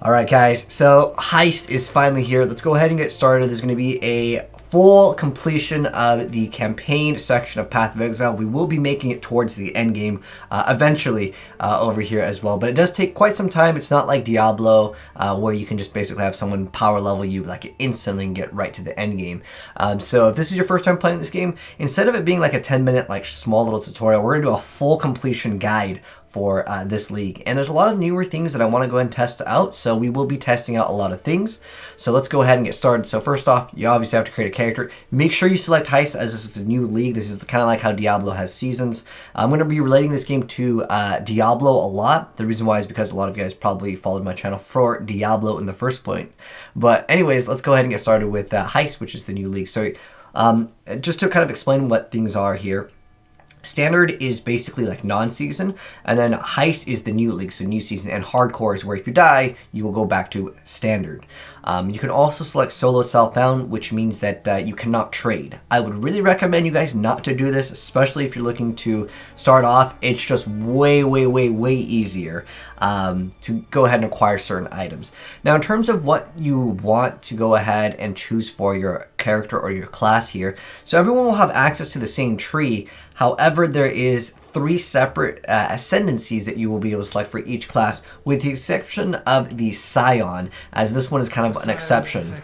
Alright guys, so Heist is finally here. Let's go ahead and get started. There's going to be a full completion of the campaign section of Path of Exile. We will be making it towards the end game eventually over here as well, but it does take quite some time. It's not like Diablo where you can just basically have someone power level you like instantly and get right to the end game. So if this is your first time playing this game, instead of it being like a 10-minute like small little tutorial, we're going to do a full completion guide for this league. And there's a lot of newer things that I want to go ahead and test out, so we will be testing out a lot of things. So let's go ahead and get started. So first off, you obviously have to create a character. Make sure you select Heist, as this is a new league. This is kind of like how Diablo has seasons. I'm going to be relating this game to Diablo a lot. The reason why is because a lot of you guys probably followed my channel for Diablo in the first point. But anyways, let's go ahead and get started with Heist, which is the new league. So just to kind of explain what things are here. Standard is basically like non-season, and then Heist is the new league, so new season, and Hardcore is where if you die, you will go back to Standard. You can also select Solo Self-Found, which means that you cannot trade. I would really recommend you guys not to do this, especially if you're looking to start off. It's just way easier to go ahead and acquire certain items. Now, in terms of what you want to go ahead and choose for your character or your class here, so everyone will have access to the same tree. However, there is 3 separate ascendancies that you will be able to select for each class, with the exception of the Scion, as this one is kind of an exception.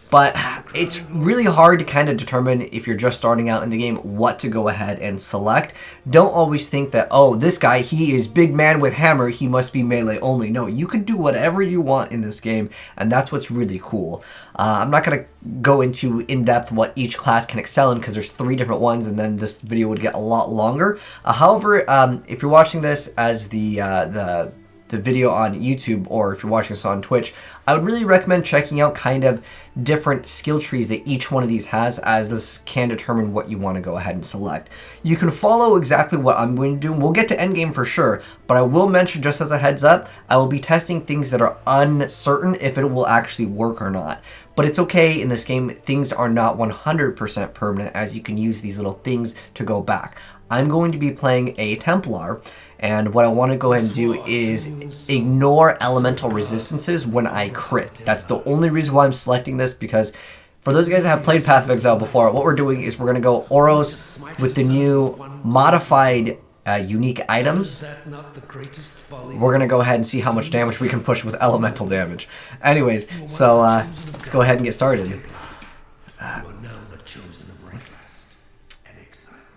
But it's really hard to kind of determine, if you're just starting out in the game, what to go ahead and select. Don't always think that, oh, this guy, he is big man with hammer, he must be melee only. No, you can do whatever you want in this game, and that's what's really cool. I'm not going to go into in-depth what each class can excel in, because there's 3 different ones, and then this video would get a lot longer. However, if you're watching this as the video on YouTube, or if you're watching this on Twitch, I would really recommend checking out kind of different skill trees that each one of these has, as this can determine what you want to go ahead and select. You can follow exactly what I'm going to do. We'll get to endgame for sure, but I will mention, just as a heads up, I will be testing things that are uncertain if it will actually work or not. But it's okay in this game, things are not 100% permanent, as you can use these little things to go back. I'm going to be playing a Templar, and what I want to go ahead and do is ignore elemental resistances when I crit. That's the only reason why I'm selecting this, because for those guys that have played Path of Exile before, what we're doing is we're going to go Oros with the new modified unique items. We're going to go ahead and see how much damage we can push with elemental damage. Anyways, so let's go ahead and get started.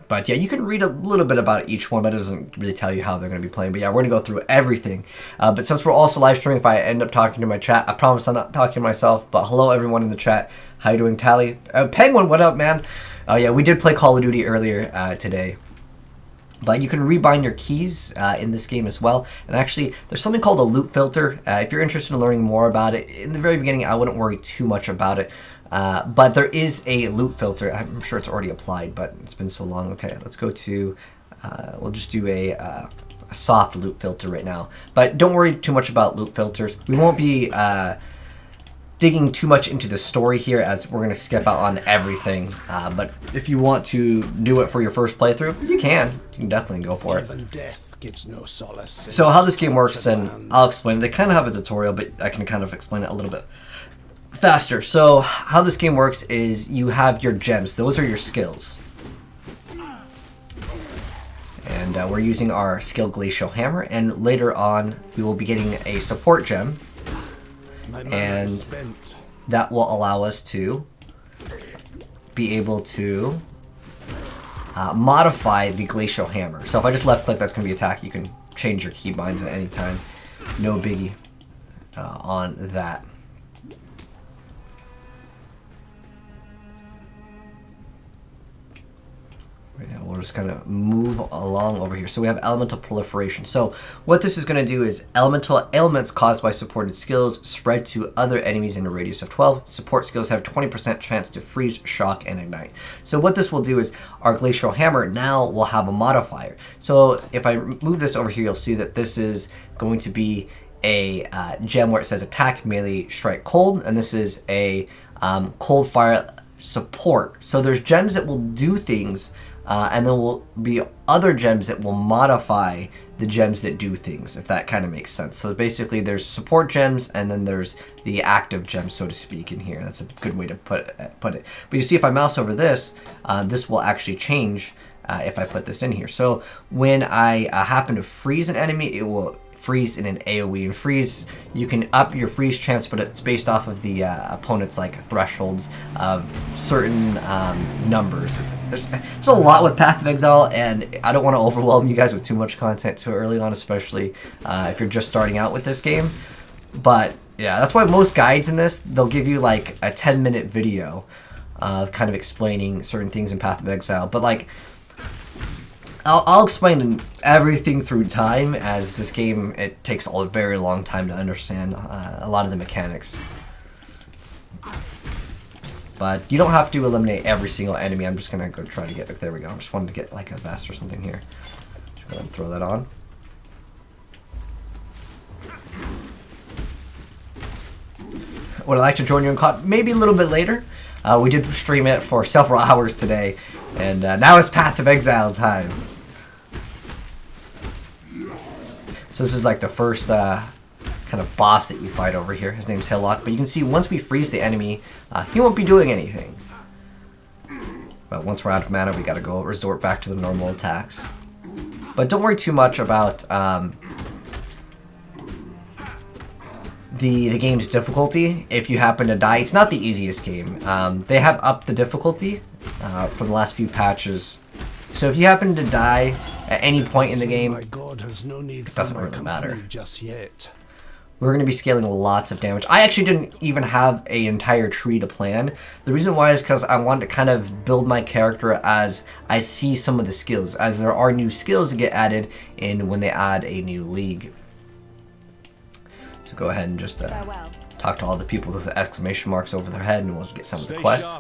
But yeah, you can read a little bit about each one, but it doesn't really tell you how they're going to be playing. But yeah, we're going to go through everything. But since we're also live streaming, if I end up talking to my chat, I promise I'm not talking to myself. But hello, everyone in the chat. How you doing, Tally? Penguin, what up, man? Oh yeah, we did play Call of Duty earlier today. But you can rebind your keys in this game as well. And actually, there's something called a loot filter. If you're interested in learning more about it, in the very beginning, I wouldn't worry too much about it. But there is a loot filter. I'm sure it's already applied, but it's been so long. Okay, let's go to, we'll just do a soft loot filter right now. But don't worry too much about loot filters. We won't be digging too much into the story here, as we're going to skip out on everything. But if you want to do it for your first playthrough, you can. You can definitely go for it. Gives no solace. So how this game works, and I'll explain it. They kind of have a tutorial, but I can kind of explain it a little bit faster. So how this game works is you have your gems. Those are your skills. And we're using our skill Glacial Hammer, and later on we will be getting a support gem. And that will allow us to be able to modify the Glacial Hammer. So if I just left click, that's going to be attack. You can change your keybinds at any time. No biggie on that. Yeah, we'll just kind of move along over here. So we have elemental proliferation. So what this is going to do is elemental ailments caused by supported skills spread to other enemies in a radius of 12. Support skills have 20% chance to freeze, shock, and ignite. So what this will do is our Glacial Hammer now will have a modifier. So if I move this over here, you'll see that this is going to be a gem where it says attack, melee, strike, cold. And this is a cold fire support. So there's gems that will do things, and there will be other gems that will modify the gems that do things, if that kind of makes sense. So basically there's support gems and then there's the active gems, so to speak, in here. That's a good way to put it. But you see if I mouse over this, this will actually change if I put this in here. So when I happen to freeze an enemy, it will freeze in an AoE. And freeze, you can up your freeze chance, but it's based off of the opponent's like thresholds of certain numbers. There's a lot with Path of Exile, and I don't want to overwhelm you guys with too much content too early on, especially if you're just starting out with this game. But yeah, that's why most guides in this, they'll give you like a 10-minute video of kind of explaining certain things in Path of Exile. But like, I'll explain everything through time, as this game, it takes a very long time to understand a lot of the mechanics. But you don't have to eliminate every single enemy. I'm just going to go try to get, there we go. I just wanted to get like a vest or something here. Just go ahead and throw that on. Would I like to join you in COD? Maybe a little bit later. We did stream it for several hours today, and now it's Path of Exile time. So this is like the first kind of boss that you fight over here. His name's Hillock, but you can see once we freeze the enemy, he won't be doing anything. But once we're out of mana, we gotta go resort back to the normal attacks. But don't worry too much about the game's difficulty. If you happen to die, it's not the easiest game. They have upped the difficulty from the last few patches. So if you happen to die at any point in the game, it doesn't really matter. Just yet. We're going to be scaling lots of damage. I actually didn't even have an entire tree to plan. The reason why is because I wanted to kind of build my character as I see some of the skills, as there are new skills that get added in when they add a new league. So go ahead and just talk to all the people with the exclamation marks over their head, and we'll get some of the quests.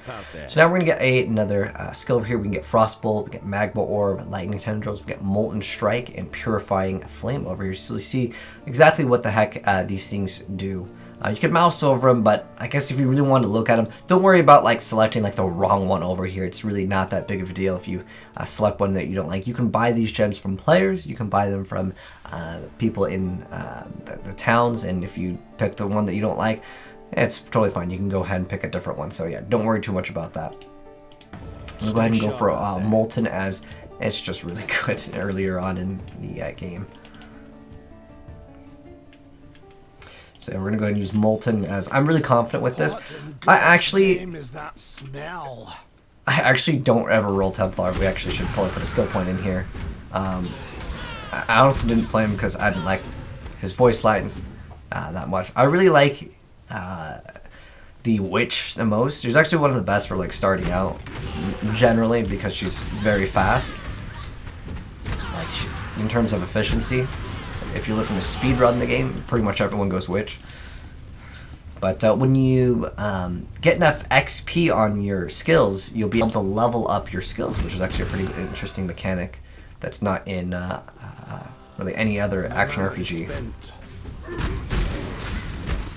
So now we're going to get another skill over here. We can get Frostbolt, we get Magma Orb, Lightning Tendrils, we get Molten Strike, and Purifying Flame over here. So you see exactly what the heck these things do. You can mouse over them, but I guess if you really want to look at them, don't worry about like selecting like the wrong one over here. It's really not that big of a deal if you select one that you don't like. You can buy these gems from players, you can buy them from people in the towns, and if you pick the one that you don't like, it's totally fine. You can go ahead and pick a different one. So yeah, don't worry too much about that. We'll go ahead and go for Molten, as it's just really good earlier on in the game. So we're gonna go ahead and use Molten, as I'm really confident with this. I actually don't ever roll Templar. We actually should probably put a skill point in here. I honestly didn't play him because I didn't like his voice lines that much. I really like the Witch the most. She's actually one of the best for like starting out generally, because she's very fast, like in terms of efficiency. If you're looking to speedrun the game, pretty much everyone goes Witch. But when you get enough XP on your skills, you'll be able to level up your skills, which is actually a pretty interesting mechanic that's not in really any other action RPG.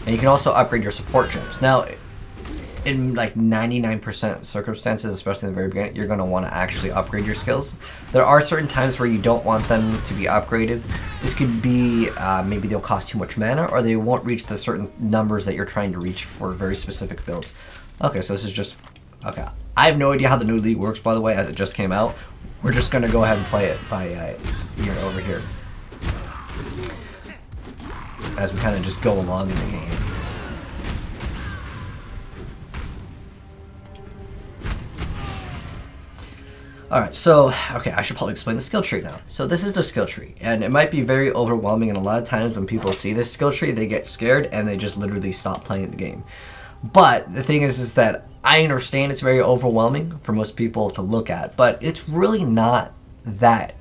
And you can also upgrade your support gems. Now, in like 99% circumstances, especially in the very beginning, you're going to want to actually upgrade your skills. There are certain times where you don't want them to be upgraded. This could be maybe they'll cost too much mana, or they won't reach the certain numbers that you're trying to reach for very specific builds. Okay, so this is just... Okay, I have no idea how the new league works, by the way, as it just came out. We're just going to go ahead and play it by ear over here, as we kind of just go along in the game. Alright, so, okay, I should probably explain the skill tree now. So this is the skill tree, and it might be very overwhelming, and a lot of times when people see this skill tree, they get scared, and they just literally stop playing the game. But the thing is that I understand it's very overwhelming for most people to look at, but it's really not that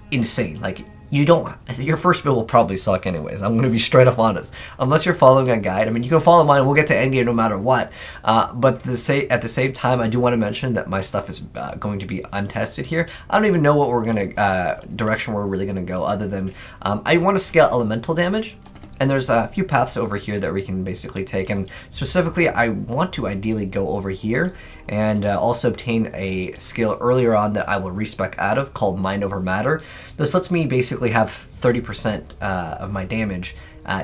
insane. Like, you don't, your first build will probably suck anyways. I'm going to be straight up honest. Unless you're following a guide. I mean, you can follow mine, we'll get to endgame no matter what. But at the same time, I do want to mention that my stuff is going to be untested here. I don't even know what we're going to, direction we're really going to go, other than, I want to scale elemental damage. And there's a few paths over here that we can basically take, and specifically I want to ideally go over here and also obtain a skill earlier on that I will respec out of called Mind Over Matter. This lets me basically have 30% of my damage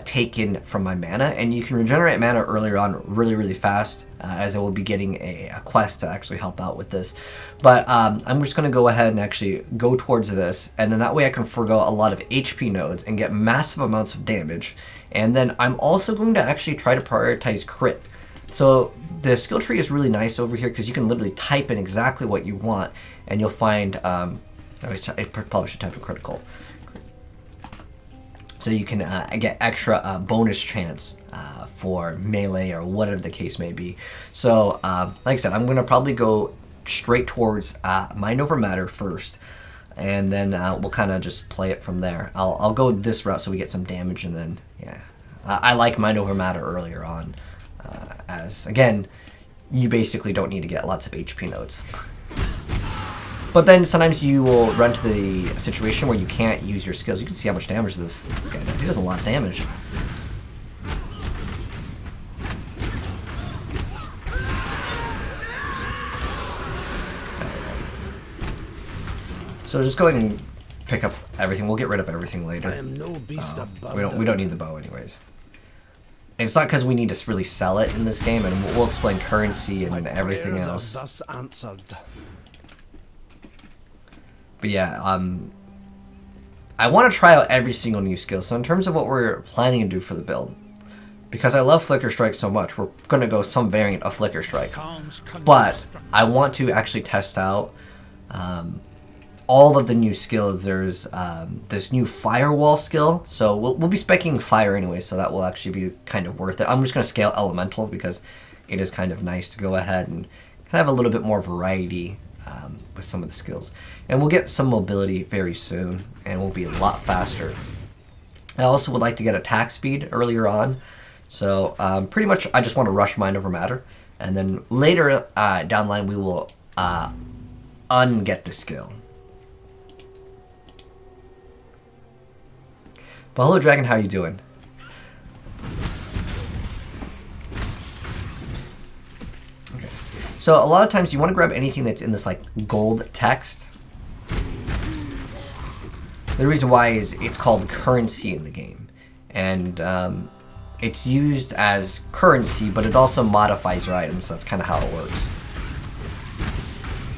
taken from my mana, and you can regenerate mana earlier on really fast, as I will be getting a quest to actually help out with this. But I'm just going to go ahead and actually go towards this, and then that way I can forgo a lot of HP nodes and get massive amounts of damage. And then I'm also going to actually try to prioritize crit. So the skill tree is really nice over here because you can literally type in exactly what you want, and you'll find I probably should type in critical. So you can get extra bonus chance for melee or whatever the case may be. So like I said, I'm going to probably go straight towards Mind Over Matter first, and then we'll kind of just play it from there. I'll go this route so we get some damage, and then yeah, I like Mind Over Matter earlier on, as again, you basically don't need to get lots of HP nodes. But then sometimes you will run to the situation where you can't use your skills. You can see how much damage this guy does. He does a lot of damage. So just go ahead and pick up everything. We'll get rid of everything later. I am no beast of we don't need the bow anyways. It's not because we need to really sell it in this game, and we'll explain currency and everything else. Thus answered. But yeah, I want to try out every single new skill. So in terms of what we're planning to do for the build, because I love Flicker Strike so much, we're going to go some variant of Flicker Strike. But I want to actually test out all of the new skills. There's this new Firewall skill. So we'll be speccing fire anyway, so that will actually be kind of worth it. I'm just going to scale Elemental because it is kind of nice to go ahead and kind of have a little bit more variety with some of the skills. And we'll get some mobility very soon, and we'll be a lot faster. I also would like to get attack speed earlier on. So pretty much I just want to rush Mind Over Matter, and then later down the line we will unget the skill. But hello Dragon, how you doing? So a lot of times you want to grab anything that's in this like gold text. The reason why is it's called currency in the game, and it's used as currency, but it also modifies your items. That's kind of how it works.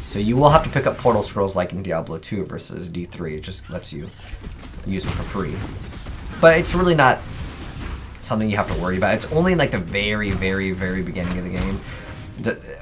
So you will have to pick up portal scrolls like in Diablo 2 versus D3. It just lets you use them for free, but it's really not something you have to worry about. It's only like the very beginning of the game.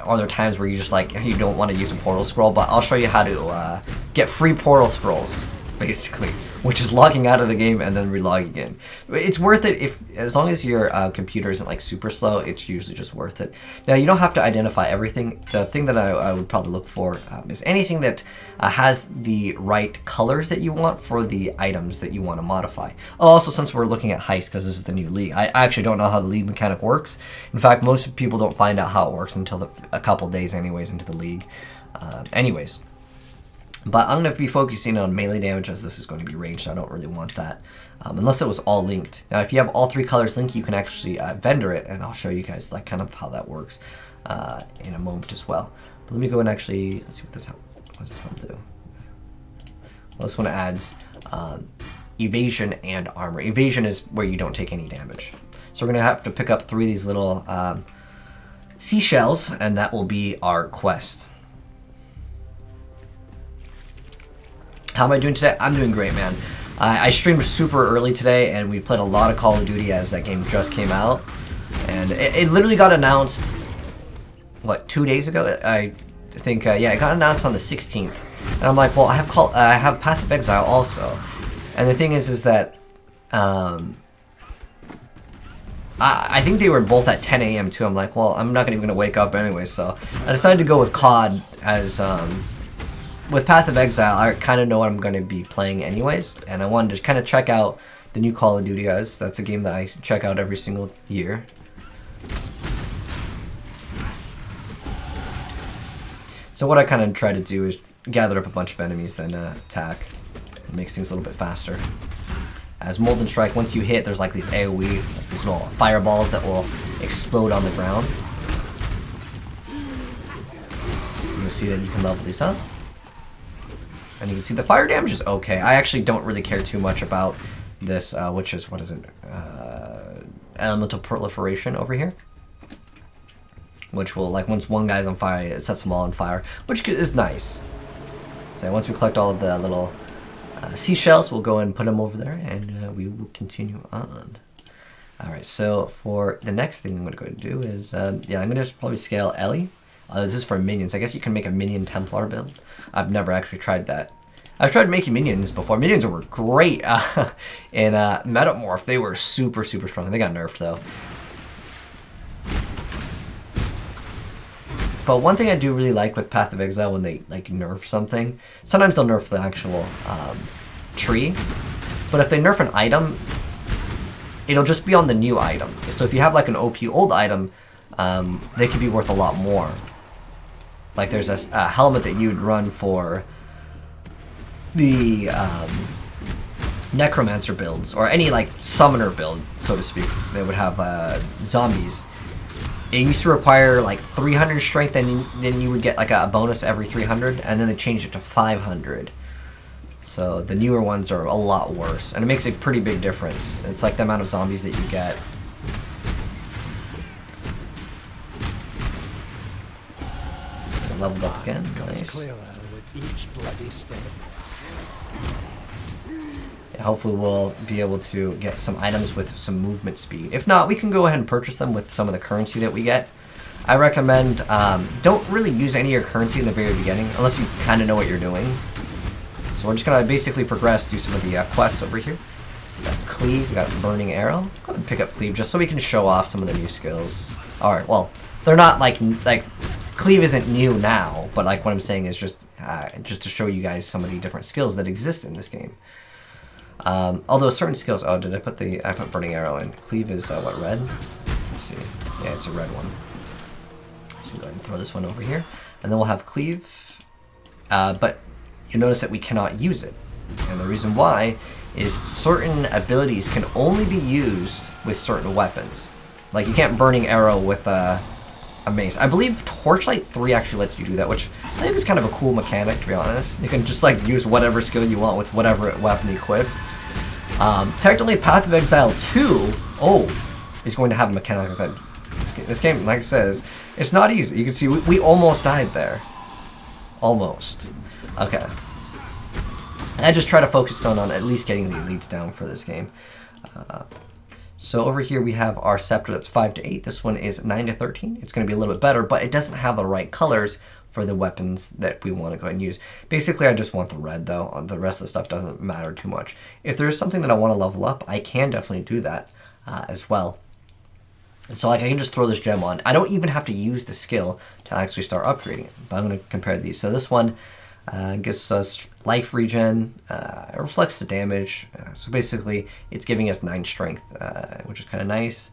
Are there times where you just like you don't want to use a portal scroll, but I'll show you how to get free portal scrolls, basically, which is logging out of the game and then relogging in. It's worth it as long as your computer isn't like super slow. It's usually just worth it. Now you don't have to identify everything. The thing that I would probably look for is anything that has the right colors that you want for the items that you want to modify. Also, since we're looking at Heist, because this is the new league, I actually don't know how the league mechanic works. In fact, most people don't find out how it works until a couple days anyways into the league. Anyways. But I'm going to be focusing on melee damage, as this is going to be ranged, so I don't really want that. Unless it was all linked. Now, if you have all three colors linked, you can actually vendor it, and I'll show you guys like kind of how that works in a moment as well. But let me go and actually, let's see what this one do. Well, this one adds evasion and armor. Evasion is where you don't take any damage. So we're going to have to pick up 3 of these little seashells, and that will be our quest. How am I doing today? I'm doing great, man. I streamed super early today, and we played a lot of Call of Duty as that game just came out. And it literally got announced, what, 2 days ago? I think, yeah, it got announced on the 16th. And I'm like, well, I have Path of Exile also. And the thing is that I think they were both at 10 a.m. too. I'm like, well, I'm not even going to wake up anyway, so I decided to go with COD as... with Path of Exile, I kind of know what I'm going to be playing anyways, and I wanted to kind of check out the new Call of Duty, guys. That's a game that I check out every single year. So what I kind of try to do is gather up a bunch of enemies, then attack. It makes things a little bit faster. As Molten Strike, once you hit, there's like these AoE, like these little fireballs that will explode on the ground. You'll see that you can level these up. And you can see the fire damage is okay. I actually don't really care too much about this, which is, what is it? Elemental Proliferation over here. Which will, like, once one guy's on fire, it sets them all on fire, which is nice. So once we collect all of the little seashells, we'll go and put them over there, and we will continue on. Alright, so for the next thing I'm going to go and do is, yeah, I'm going to probably scale Ellie. This is for minions. I guess you can make a minion Templar build. I've never actually tried that. I've tried making minions before. Minions were great in Metamorph. They were super, super strong. They got nerfed, though. But one thing I do really like with Path of Exile when they like nerf something, sometimes they'll nerf the actual tree, but if they nerf an item, it'll just be on the new item. So if you have like an OP old item, they could be worth a lot more. Like there's a helmet that you'd run for the Necromancer builds, or any like summoner build, so to speak. They would have zombies. It used to require like 300 strength, then you would get like a bonus every 300, and then they changed it to 500. So the newer ones are a lot worse, and it makes a pretty big difference. It's like the amount of zombies that you get. Leveled up again, nice. Yeah, hopefully we'll be able to get some items with some movement speed. If not, we can go ahead and purchase them with some of the currency that we get. I recommend don't really use any of your currency in the very beginning, unless you kind of know what you're doing. So we're just going to basically progress, do some of the quests over here. We got Cleave, we got Burning Arrow. Go ahead and pick up Cleave just so we can show off some of the new skills. Alright, well, they're not like Cleave isn't new now, but like what I'm saying is just to show you guys some of the different skills that exist in this game. Although certain skills, oh, did I put Burning Arrow in? Cleave is what, red? Let's see. Yeah, it's a red one. So we'll go ahead and throw this one over here, and then we'll have Cleave. But you notice that we cannot use it, and the reason why is certain abilities can only be used with certain weapons. Like you can't Burning Arrow with a mace. I believe Torchlight 3 actually lets you do that, which I think is kind of a cool mechanic, to be honest. You can just like use whatever skill you want with whatever weapon equipped. Technically, Path of Exile 2, is going to have a mechanic like that. This game, like I says, it's not easy. You can see we almost died there. Almost. Okay. I just try to focus on at least getting the elites down for this game. So over here we have our scepter that's 5 to 8. This one is 9 to 13. It's going to be a little bit better, but it doesn't have the right colors for the weapons that we want to go ahead and use. Basically, I just want the red, though. The rest of the stuff doesn't matter too much. If there's something that I want to level up, I can definitely do that as well. And so like I can just throw this gem on. I don't even have to use the skill to actually start upgrading it. But I'm going to compare these. So this one gives us life regen, it reflects the damage, so basically it's giving us 9 strength, which is kind of nice.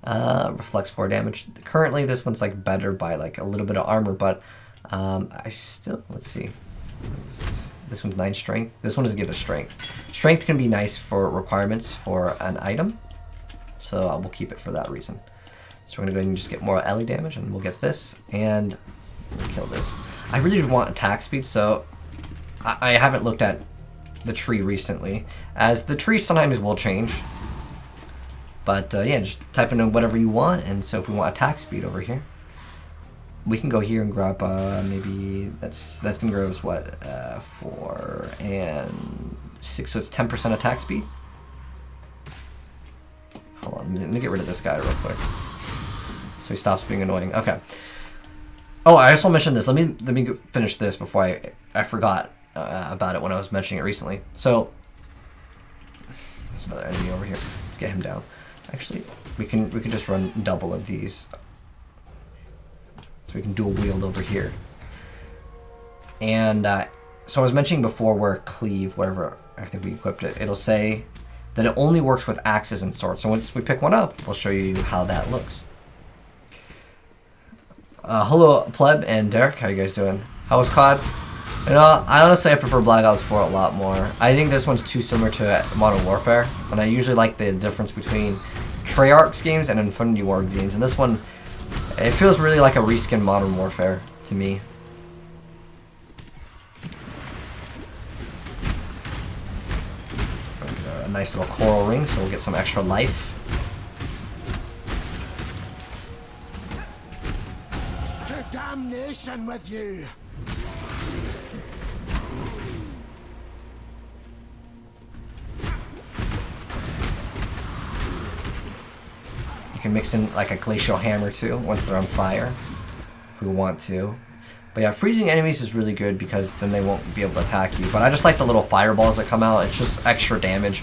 Reflects 4 damage. Currently this one's like better by like a little bit of armor, but I still, let's see, this one's 9 strength, this one doesn't give us strength. Strength can be nice for requirements for an item, so we'll keep it for that reason. So we're gonna go ahead and just get more Ellie damage, and we'll get this, and we'll kill this. I really want attack speed, so I haven't looked at the tree recently, as the tree sometimes will change. But yeah, just type in whatever you want, and so if we want attack speed over here, we can go here and grab maybe that's gonna give us what 4 and 6, so it's 10% attack speed. Hold on, let me get rid of this guy real quick, so he stops being annoying. Okay. Oh, I also mentioned this. Let me finish this before I forgot about it when I was mentioning it recently. So there's another enemy over here. Let's get him down. Actually, we can just run double of these, so we can dual wield over here. And so I was mentioning before where Cleave, wherever I think we equipped it, it'll say that it only works with axes and swords. So once we pick one up, we'll show you how that looks. Hello, Pleb and Derek. How you guys doing? How was COD? You know, I prefer Black Ops 4 a lot more. I think this one's too similar to Modern Warfare, and I usually like the difference between Treyarch's games and Infinity Ward games, and this one, it feels really like a reskin Modern Warfare to me. A nice little coral ring, so we'll get some extra life. To damnation with you! You can mix in like a glacial hammer too once they're on fire, if we want to. But yeah, freezing enemies is really good because then they won't be able to attack you. But I just like the little fireballs that come out. It's just extra damage.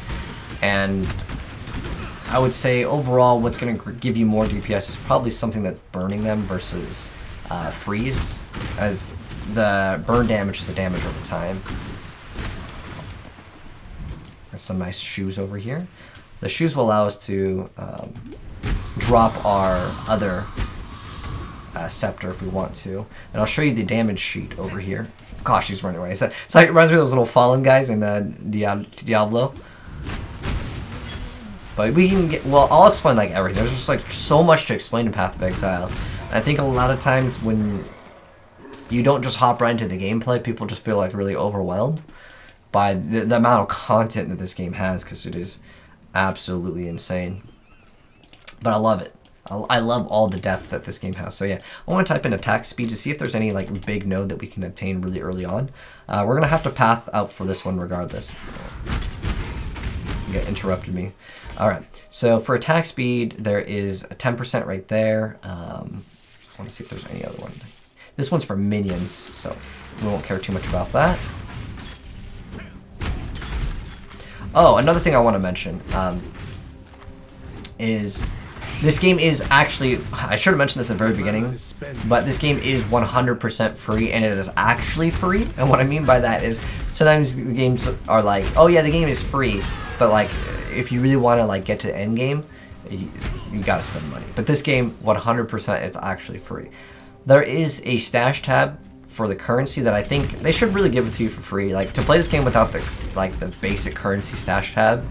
And I would say overall what's going to give you more DPS is probably something that's burning them versus freeze, as the burn damage is the damage over time. There's some nice shoes over here. The shoes will allow us to drop our other scepter if we want to. And I'll show you the damage sheet over here. Gosh, he's running away. It's like, it reminds me of those little fallen guys in Diablo. But we can get, well, I'll explain like everything. There's just like so much to explain in Path of Exile. And I think a lot of times when you don't just hop right into the gameplay, people just feel like really overwhelmed by the amount of content that this game has, because it is absolutely insane. But I love it. I love all the depth that this game has. So yeah, I want to type in attack speed to see if there's any like big node that we can obtain really early on. We're going to have to path out for this one regardless. You got interrupted me. Alright, so for attack speed, there is a 10% right there. I want to see if there's any other one. This one's for minions, so we won't care too much about that. Oh, another thing I want to mention is this game is actually, I should have mentioned this at the very beginning, but this game is 100% free, and it is actually free. And what I mean by that is sometimes the games are like, oh yeah, the game is free, but like if you really want to like get to the end game, you gotta spend money. But this game, 100%, it's actually free. There is a stash tab for the currency that I think they should really give it to you for free. Like, to play this game without the the basic currency stash tab,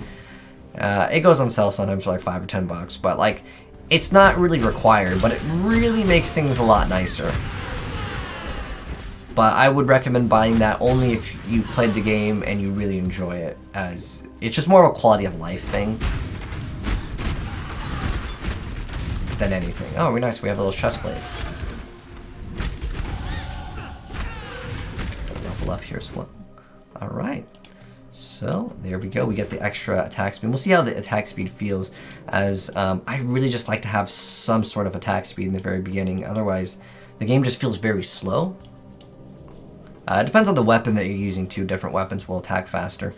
it goes on sale sometimes for like $5 or $10, but like it's not really required, but it really makes things a lot nicer. But I would recommend buying that only if you played the game and you really enjoy it, as it's just more of a quality of life thing than anything. Oh, very nice. We have a little chest plate. Level up here as well. All right. So there we go. We get the extra attack speed. We'll see how the attack speed feels, as I really just like to have some sort of attack speed in the very beginning. Otherwise, the game just feels very slow. It depends on the weapon that you're using too. Different weapons will attack faster.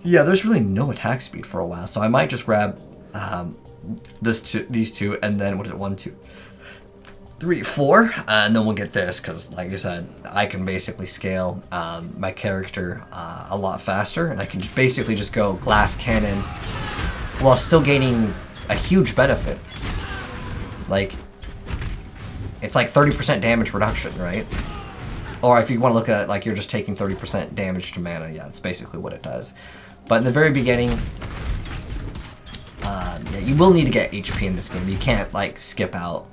Yeah, there's really no attack speed for a while, so I might just grab these two, and then what is it? 1, 2, 3, 4, and then we'll get this, because like I said, I can basically scale my character a lot faster, and I can basically just go glass cannon while still gaining a huge benefit. Like, it's like 30% damage reduction, right? Or if you want to look at it like you're just taking 30% damage to mana, yeah, that's basically what it does. But in the very beginning, yeah, you will need to get HP in this game. You can't like skip out.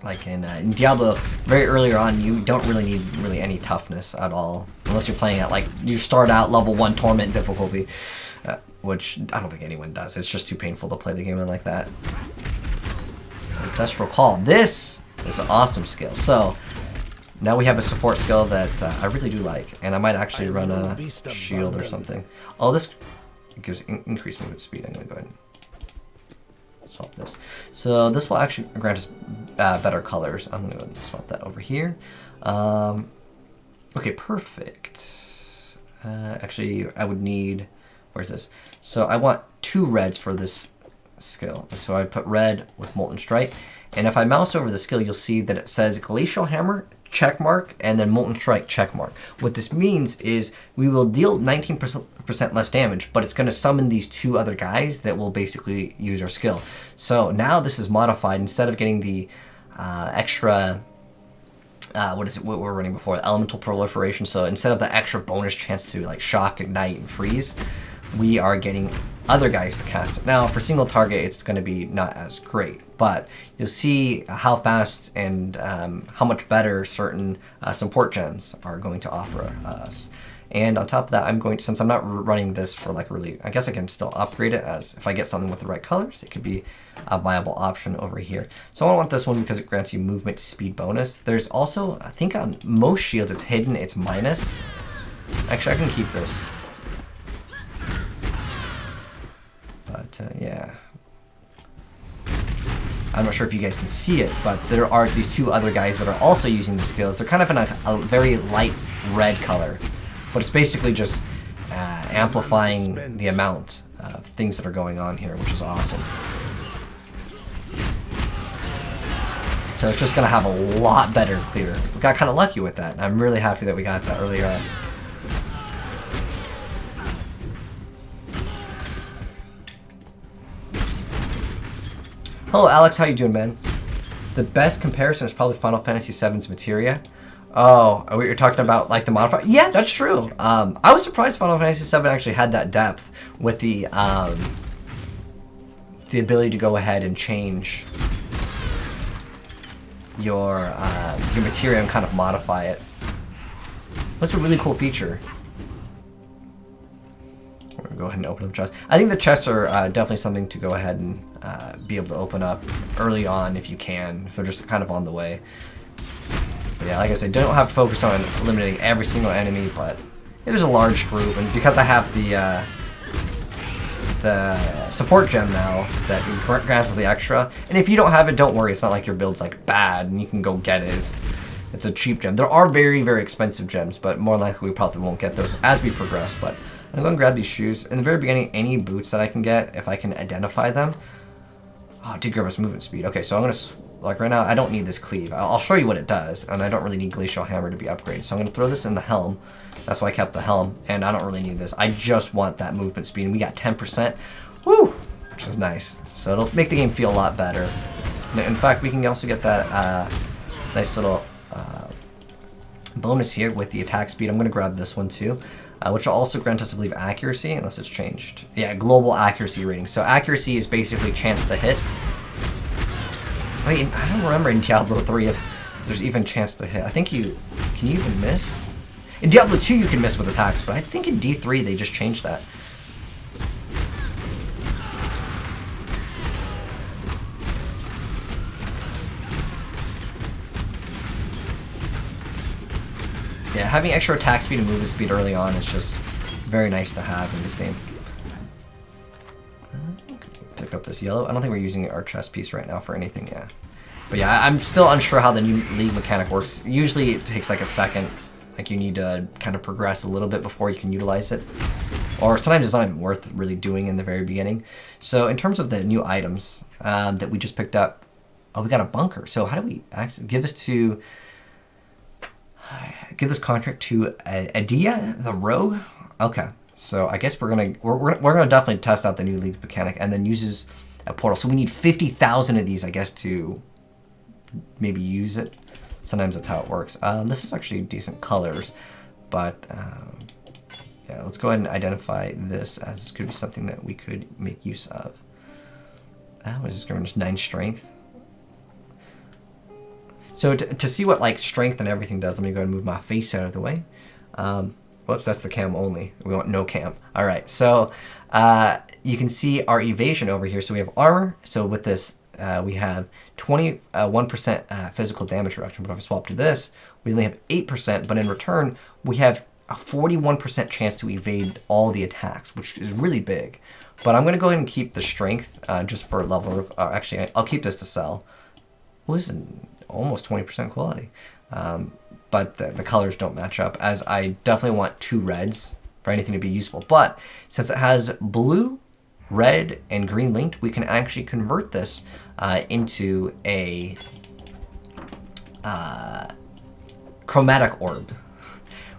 Like in Diablo, very earlier on, you don't really need any toughness at all, unless you're playing at like, you start out level 1 torment difficulty, which I don't think anyone does. It's just too painful to play the game in like that. Ancestral Call. This is an awesome skill. So now we have a support skill that I really do like, and I might actually run a shield or something. Oh, this gives increased movement speed. I'm gonna go ahead and swap this. So this will actually grant us better colors. I'm gonna go ahead and swap that over here. Okay, perfect. Actually, I would need, where's this? So I want 2 reds for this skill. So I put red with Molten Strike, and if I mouse over the skill, you'll see that it says Glacial Hammer, check mark, and then Molten Strike, check mark. What this means is we will deal 19% less damage, but it's going to summon these 2 other guys that will basically use our skill. So now this is modified. Instead of getting the extra what we're running before, elemental proliferation. So instead of the extra bonus chance to like shock, ignite, and freeze, we are getting other guys to cast it. Now for single target, it's going to be not as great, but you'll see how fast and how much better certain support gems are going to offer us. And on top of that, I'm going to, since I'm not running this for like really, I guess I can still upgrade it, as if I get something with the right colors, it could be a viable option over here. So I want this one because it grants you movement speed bonus. There's also, I think on most shields it's hidden, it's minus. Actually, I can keep this. But yeah. I'm not sure if you guys can see it, but there are these two other guys that are also using the skills. They're kind of in a very light red color. But it's basically just amplifying the amount of things that are going on here, which is awesome. So it's just going to have a lot better clear. We got kind of lucky with that. I'm really happy that we got that earlier on. Hello, Alex. How you doing, man? The best comparison is probably Final Fantasy VII's Materia. Oh, you're talking about like the modifier? Yeah, that's true. I was surprised Final Fantasy VII actually had that depth with the ability to go ahead and change your materia and kind of modify it. That's a really cool feature. We're gonna go ahead and open up chests. I think the chests are definitely something to go ahead and be able to open up early on if you can, if they're just kind of on the way. But yeah, like I said, don't have to focus on eliminating every single enemy, but it was a large group, and because I have the support gem now that grants us the extra, and if you don't have it, don't worry, it's not like your build's like bad and you can go get it. It's a cheap gem. There are very, very expensive gems, but more likely we probably won't get those as we progress. But I'm going to grab these shoes. In the very beginning, any boots that I can get, if I can identify them. Oh, it did give us movement speed. Okay, so I'm going to, like right now, I don't need this cleave. I'll show you what it does, and I don't really need Glacial Hammer to be upgraded. So I'm going to throw this in the helm. That's why I kept the helm, and I don't really need this. I just want that movement speed, and we got 10%. Woo! Which is nice. So it'll make the game feel a lot better. In fact, we can also get that nice little bonus here with the attack speed. I'm going to grab this one too. Which will also grant us, I believe, accuracy, unless it's changed. Yeah, global accuracy rating. So accuracy is basically chance to hit. Wait, I don't remember in Diablo 3 if there's even chance to hit. I think can you even miss? In Diablo 2 you can miss with attacks, but I think in D3 they just changed that. Yeah, having extra attack speed and movement speed early on is just very nice to have in this game. Pick up this yellow. I don't think we're using our chest piece right now for anything, yeah. But yeah, I'm still unsure how the new league mechanic works. Usually it takes like a second. Like you need to kind of progress a little bit before you can utilize it. Or sometimes it's not even worth really doing in the very beginning. So in terms of the new items that we just picked up, oh, we got a bunker. So how do we give this to... Give this contract to Adia, the rogue. Okay, so I guess we're gonna definitely test out the new league mechanic, and then uses a portal. So we need 50,000 of these, I guess, to maybe use it. Sometimes that's how it works. This is actually decent colors, but yeah, let's go ahead and identify this as this could be something that we could make use of. What is this giving us? 9 strength. So to see what like strength and everything does, let me go ahead and move my face out of the way. Whoops, that's the cam only. We want no cam. All right, so you can see our evasion over here. So we have armor. So with this, we have 21% physical damage reduction. But if I swap to this, we only have 8%. But in return, we have a 41% chance to evade all the attacks, which is really big. But I'm going to go ahead and keep the strength just for level. Actually, I'll keep this to sell. Listen. Almost 20% quality, but the colors don't match up, as I definitely want 2 reds for anything to be useful. But since it has blue, red, and green linked, we can actually convert this into a chromatic orb,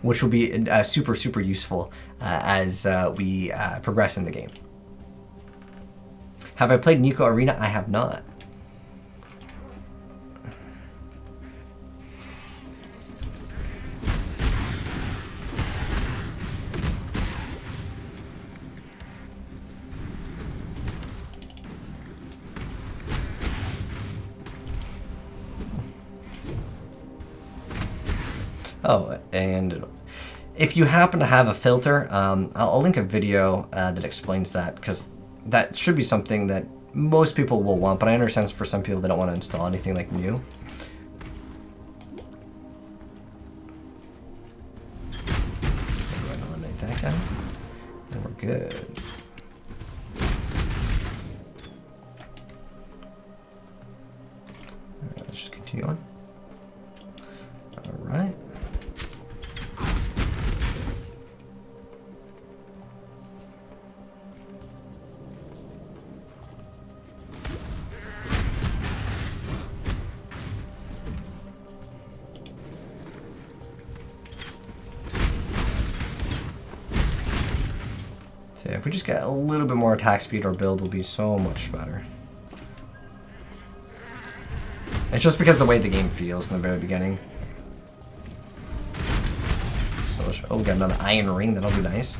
which will be super, super useful as we progress in the game. Have I played Nico Arena? I have not. Oh, and if you happen to have a filter, I'll link a video that explains that, because that should be something that most people will want, but I understand for some people they don't want to install anything like new. Go ahead and eliminate that guy, and we're good. Let's just continue on. All right. So if we just get a little bit more attack speed, our build will be so much better. It's just because of the way the game feels in the very beginning. So, oh, we got another iron ring. That'll be nice.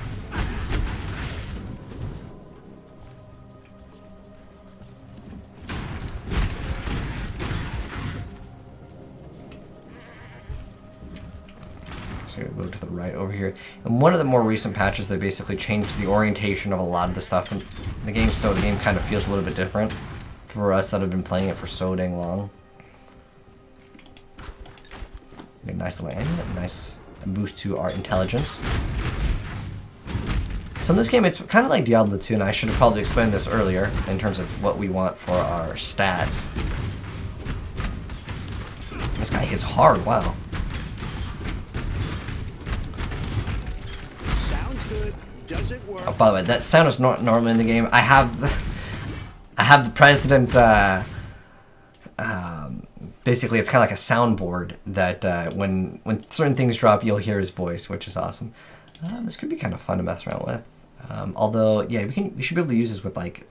So we'll go to the right over here. And one of the more recent patches, they basically changed the orientation of a lot of the stuff in the game, so the game kind of feels a little bit different for us that have been playing it for so dang long. A nice little aim, a nice boost to our intelligence. So in this game, it's kind of like Diablo 2, and I should have probably explained this earlier in terms of what we want for our stats. This guy hits hard, wow. Sounds good. Does it work? Oh, by the way, that sound is not normal in the game. I have the president. Basically, it's kind of like a soundboard that when certain things drop, you'll hear his voice, which is awesome. This could be kind of fun to mess around with. Although, yeah, we should be able to use this with like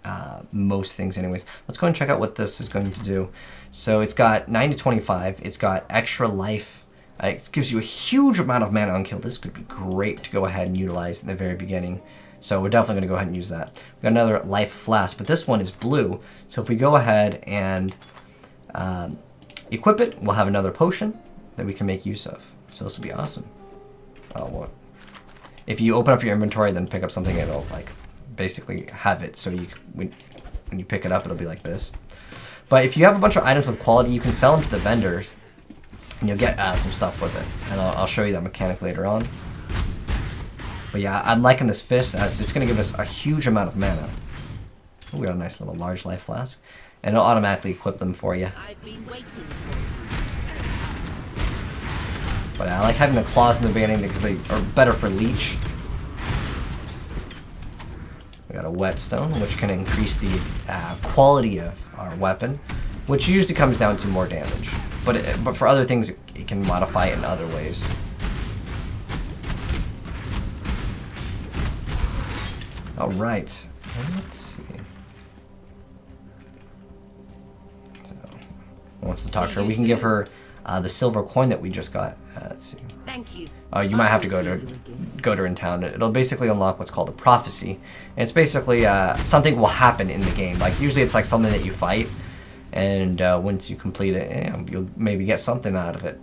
most things anyways. Let's go and check out what this is going to do. So it's got 9 to 25. It's got extra life. It gives you a huge amount of mana on kill. This could be great to go ahead and utilize in the very beginning. So we're definitely going to go ahead and use that. We got another life flask, but this one is blue. So if we go ahead and equip it, we'll have another potion that we can make use of. So this will be awesome. Oh, what? If you open up your inventory, then pick up something, it'll like basically have it. So you when you pick it up, it'll be like this. But if you have a bunch of items with quality, you can sell them to the vendors, and you'll get some stuff with it. And I'll show you that mechanic later on. But yeah, I'm liking this fist as it's going to give us a huge amount of mana. Oh, we got a nice little large life flask. And it'll automatically equip them for you. I've been waiting. But I like having the claws in the beginning because they are better for leech. We got a whetstone, which can increase the quality of our weapon, which usually comes down to more damage. But for other things, it can modify it in other ways. All right. Let's see. Wants to talk to her. We can give her the silver coin that we just got. Let's see. Thank you. You might have to go to her in town. It'll basically unlock what's called a prophecy, and it's basically something will happen in the game. Like usually it's like something that you fight, and once you complete it, you'll maybe get something out of it.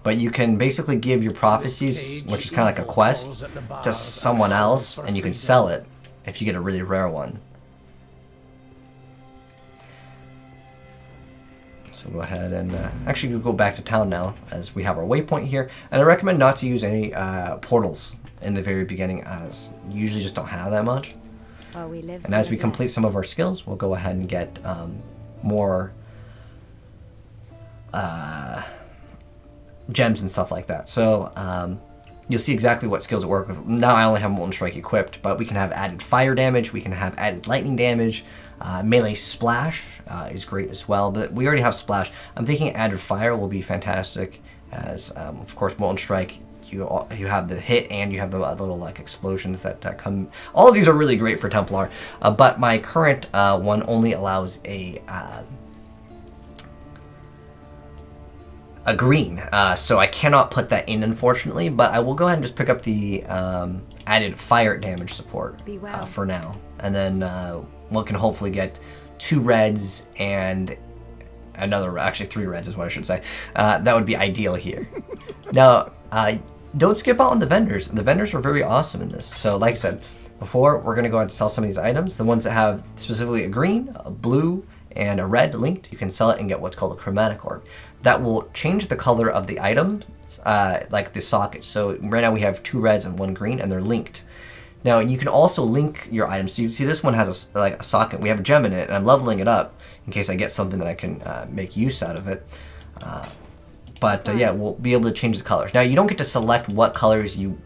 But you can basically give your prophecies, which is kind of like a quest, to someone else, and you can sell it if you get a really rare one. So go ahead and actually we'll go back to town now, as we have our waypoint here. And I recommend not to use any portals in the very beginning, as you usually just don't have that much. And as we complete some of our skills, we'll go ahead and get more gems and stuff like that. So you'll see exactly what skills it work with. Now I only have Molten Strike equipped, but we can have added fire damage, we can have added lightning damage, melee splash is great as well, but we already have splash. I'm thinking added fire will be fantastic, as of course Molten Strike, you have the hit and you have the little like explosions that come. All of these are really great for Templar, but my current one only allows a green, so I cannot put that in, unfortunately, but I will go ahead and just pick up the added fire damage support for now, and then one can hopefully get 2 reds and another, actually 3 reds is what I should say. That would be ideal here. Now, don't skip out on the vendors. The vendors are very awesome in this. So like I said before, we're going to go ahead and sell some of these items. The ones that have specifically a green, a blue, and a red linked, you can sell it and get what's called a chromatic orb. That will change the color of the item, like the socket. So right now we have 2 reds and 1 green, and they're linked. Now you can also link your items. So you see this one has a socket. We have a gem in it, and I'm leveling it up in case I get something that I can make use out of it. Yeah, we'll be able to change the colors. Now you don't get to select what colors you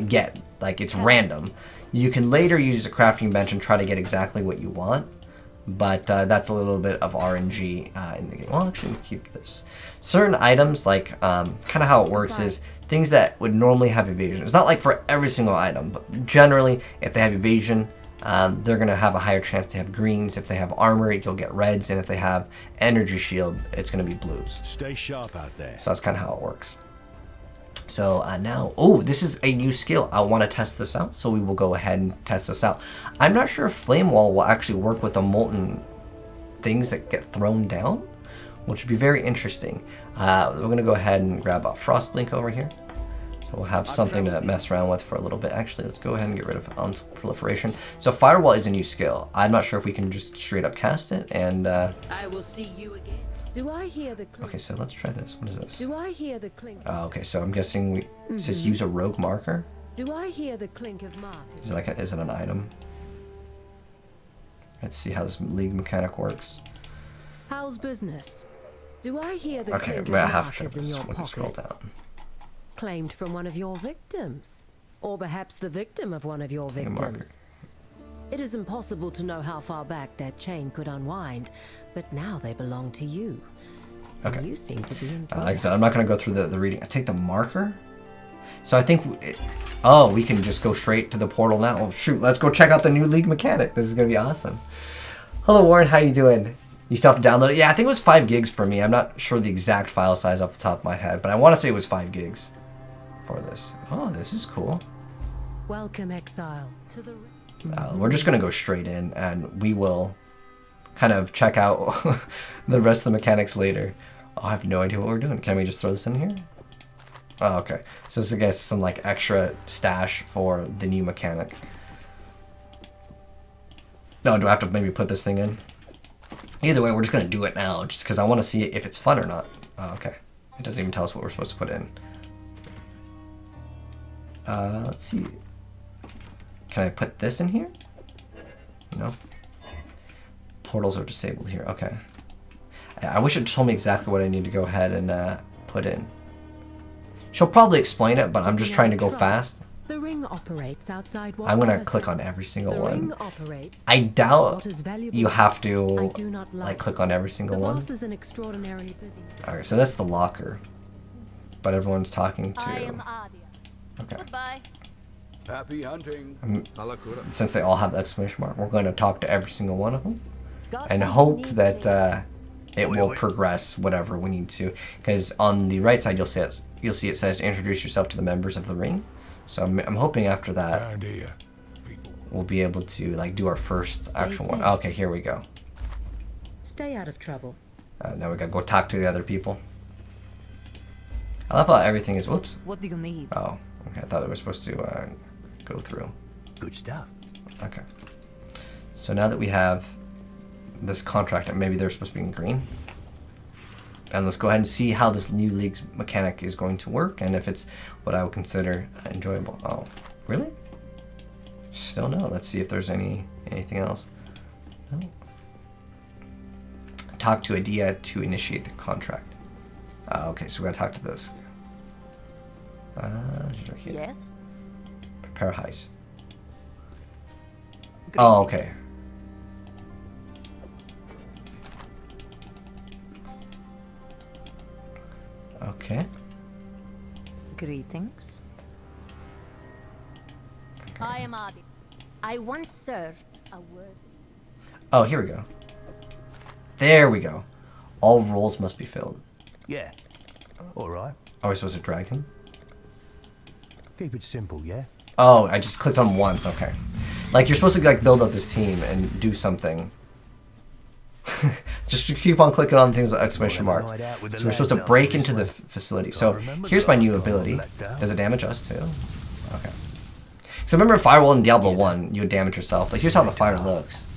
get. Like it's random. You can later use a crafting bench and try to get exactly what you want. But that's a little bit of RNG in the game. Well, actually, keep this. Certain items, like kind of how it works is things that would normally have evasion. It's not like for every single item, but generally, if they have evasion, they're going to have a higher chance to have greens. If they have armor, you'll get reds. And if they have energy shield, it's going to be blues. Stay sharp out there. So that's kind of how it works. So now, oh, this is a new skill. I want to test this out, so we will go ahead and test this out. I'm not sure if Flame Wall will actually work with the molten things that get thrown down, which would be very interesting. We're going to go ahead and grab a Frost Blink over here. So we'll have something to mess around with for a little bit. Actually, let's go ahead and get rid of Proliferation. So Firewall is a new skill. I'm not sure if we can just straight up cast it, and I will see you again. Do I hear the clink? Okay, so let's try this. What is this? Do I hear the clink? Oh, okay, so I'm guessing it says use a rogue marker. Do I hear the clink of markers? Is it an item? Let's see how this league mechanic works. How's business? Do I hear the Okay, clink I of have to markers in your scroll pockets? down. Claimed from one of your victims, or perhaps the victim of one of your marker. victims. It is impossible to know how far back that chain could unwind, but now they belong to you. Okay. And you seem to be in Like I said, I'm not going to go through the reading. I take the marker. So I think, oh, we can just go straight to the portal now. Oh, shoot, let's go check out the new league mechanic. This is going to be awesome. Hello, Warren. How you doing? You still have to download it? Yeah, I think it was 5 gigs for me. I'm not sure the exact file size off the top of my head, but I want to say it was 5 gigs for this. Oh, this is cool. Welcome, Exile, to the... We're just going to go straight in, and we will kind of check out the rest of the mechanics later. Oh, I have no idea what we're doing. Can we just throw this in here? Oh, okay. So this is, I guess, some like extra stash for the new mechanic. No, do I have to maybe put this thing in? Either way, we're just going to do it now, just because I want to see if it's fun or not. Oh, okay. It doesn't even tell us what we're supposed to put in. Let's see. Can I put this in here? No. Portals are disabled here. Okay. I wish it told me exactly what I need to go ahead and put in. She'll probably explain it, but I'm just trying to go fast. The ring operates outside. I'm gonna click on every single one. I doubt you have to like click on every single one. Alright, so that's the locker. But everyone's talking to. Okay. Happy hunting. Since they all have the exclamation mark, we're going to talk to every single one of them and hope that it will progress whatever we need to. Because on the right side, you'll see it says introduce yourself to the members of the ring. So I'm hoping after that we'll be able to like do our first actual one. Okay, here we go. Stay out of trouble. Now we gotta go talk to the other people. I love how everything is. Whoops. What do you need? Oh, okay. I thought it was supposed to go through. Good stuff. Okay. So now that we have this contract, maybe they're supposed to be in green. And let's go ahead and see how this new league mechanic is going to work and if it's what I would consider enjoyable. Oh, really? Still no. Let's see if there's anything else. No. Talk to Adia to initiate the contract. Okay, so we gotta talk to this. She's right here. Yes. Prepare heist. Oh, okay. Okay. Greetings. Okay. I am Adi. I once served a word. Oh, here we go. There we go. All roles must be filled. Yeah. All right. Are we supposed to drag him? Keep it simple, yeah? Oh, I just clicked on once. Okay. Like, you're supposed to, like, build up this team and do something. Just keep on clicking on things with exclamation marks. So we're supposed to break into the facility. So here's my new ability. Does it damage us too? Okay. So remember Firewall in Diablo 1, you would damage yourself, but here's how the fire looks.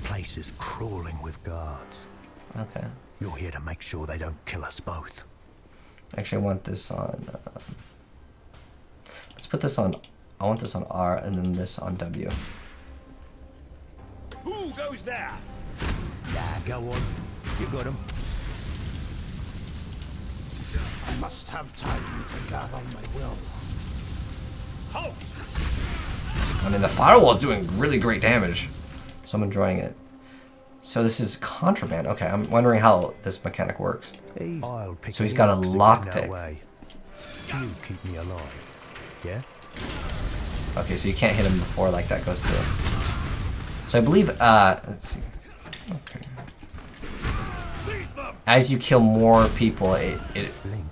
Place is crawling with guards. Okay. You're here to make sure they don't kill us both. Actually, I want this on... let's put this on... I want this on R and then this on W. Who goes there? Yeah, go on. You got him. I must have time to gather my will. Halt! I mean, the firewall is doing really great damage, so I'm enjoying it. So this is contraband. Okay, I'm wondering how this mechanic works. So he's got a lockpick. You keep me alive. Yeah? Okay, so you can't hit him before like that goes through. So I believe, let's see. Okay. As you kill more people, it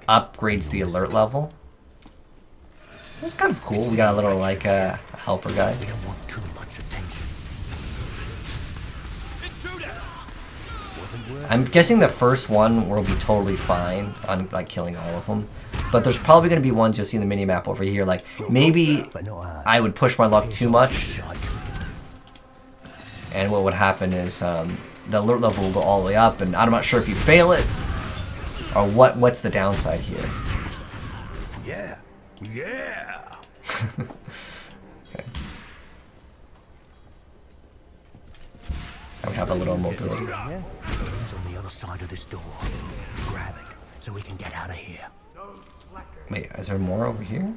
upgrades the alert level. That's kind of cool. We got a little like helper guy. We don't want too much attention. I'm guessing the first one will be totally fine on like killing all of them. But there's probably going to be ones you'll see in the minimap over here. Like maybe I would push my luck too much. And what would happen is the alert level will go all the way up, and I'm not sure if you fail it or what's the downside here. Yeah. Yeah. Okay. And we have a little mobility. It's on the other side of this door. Grab it so we can get out of here. Wait, is there more over here?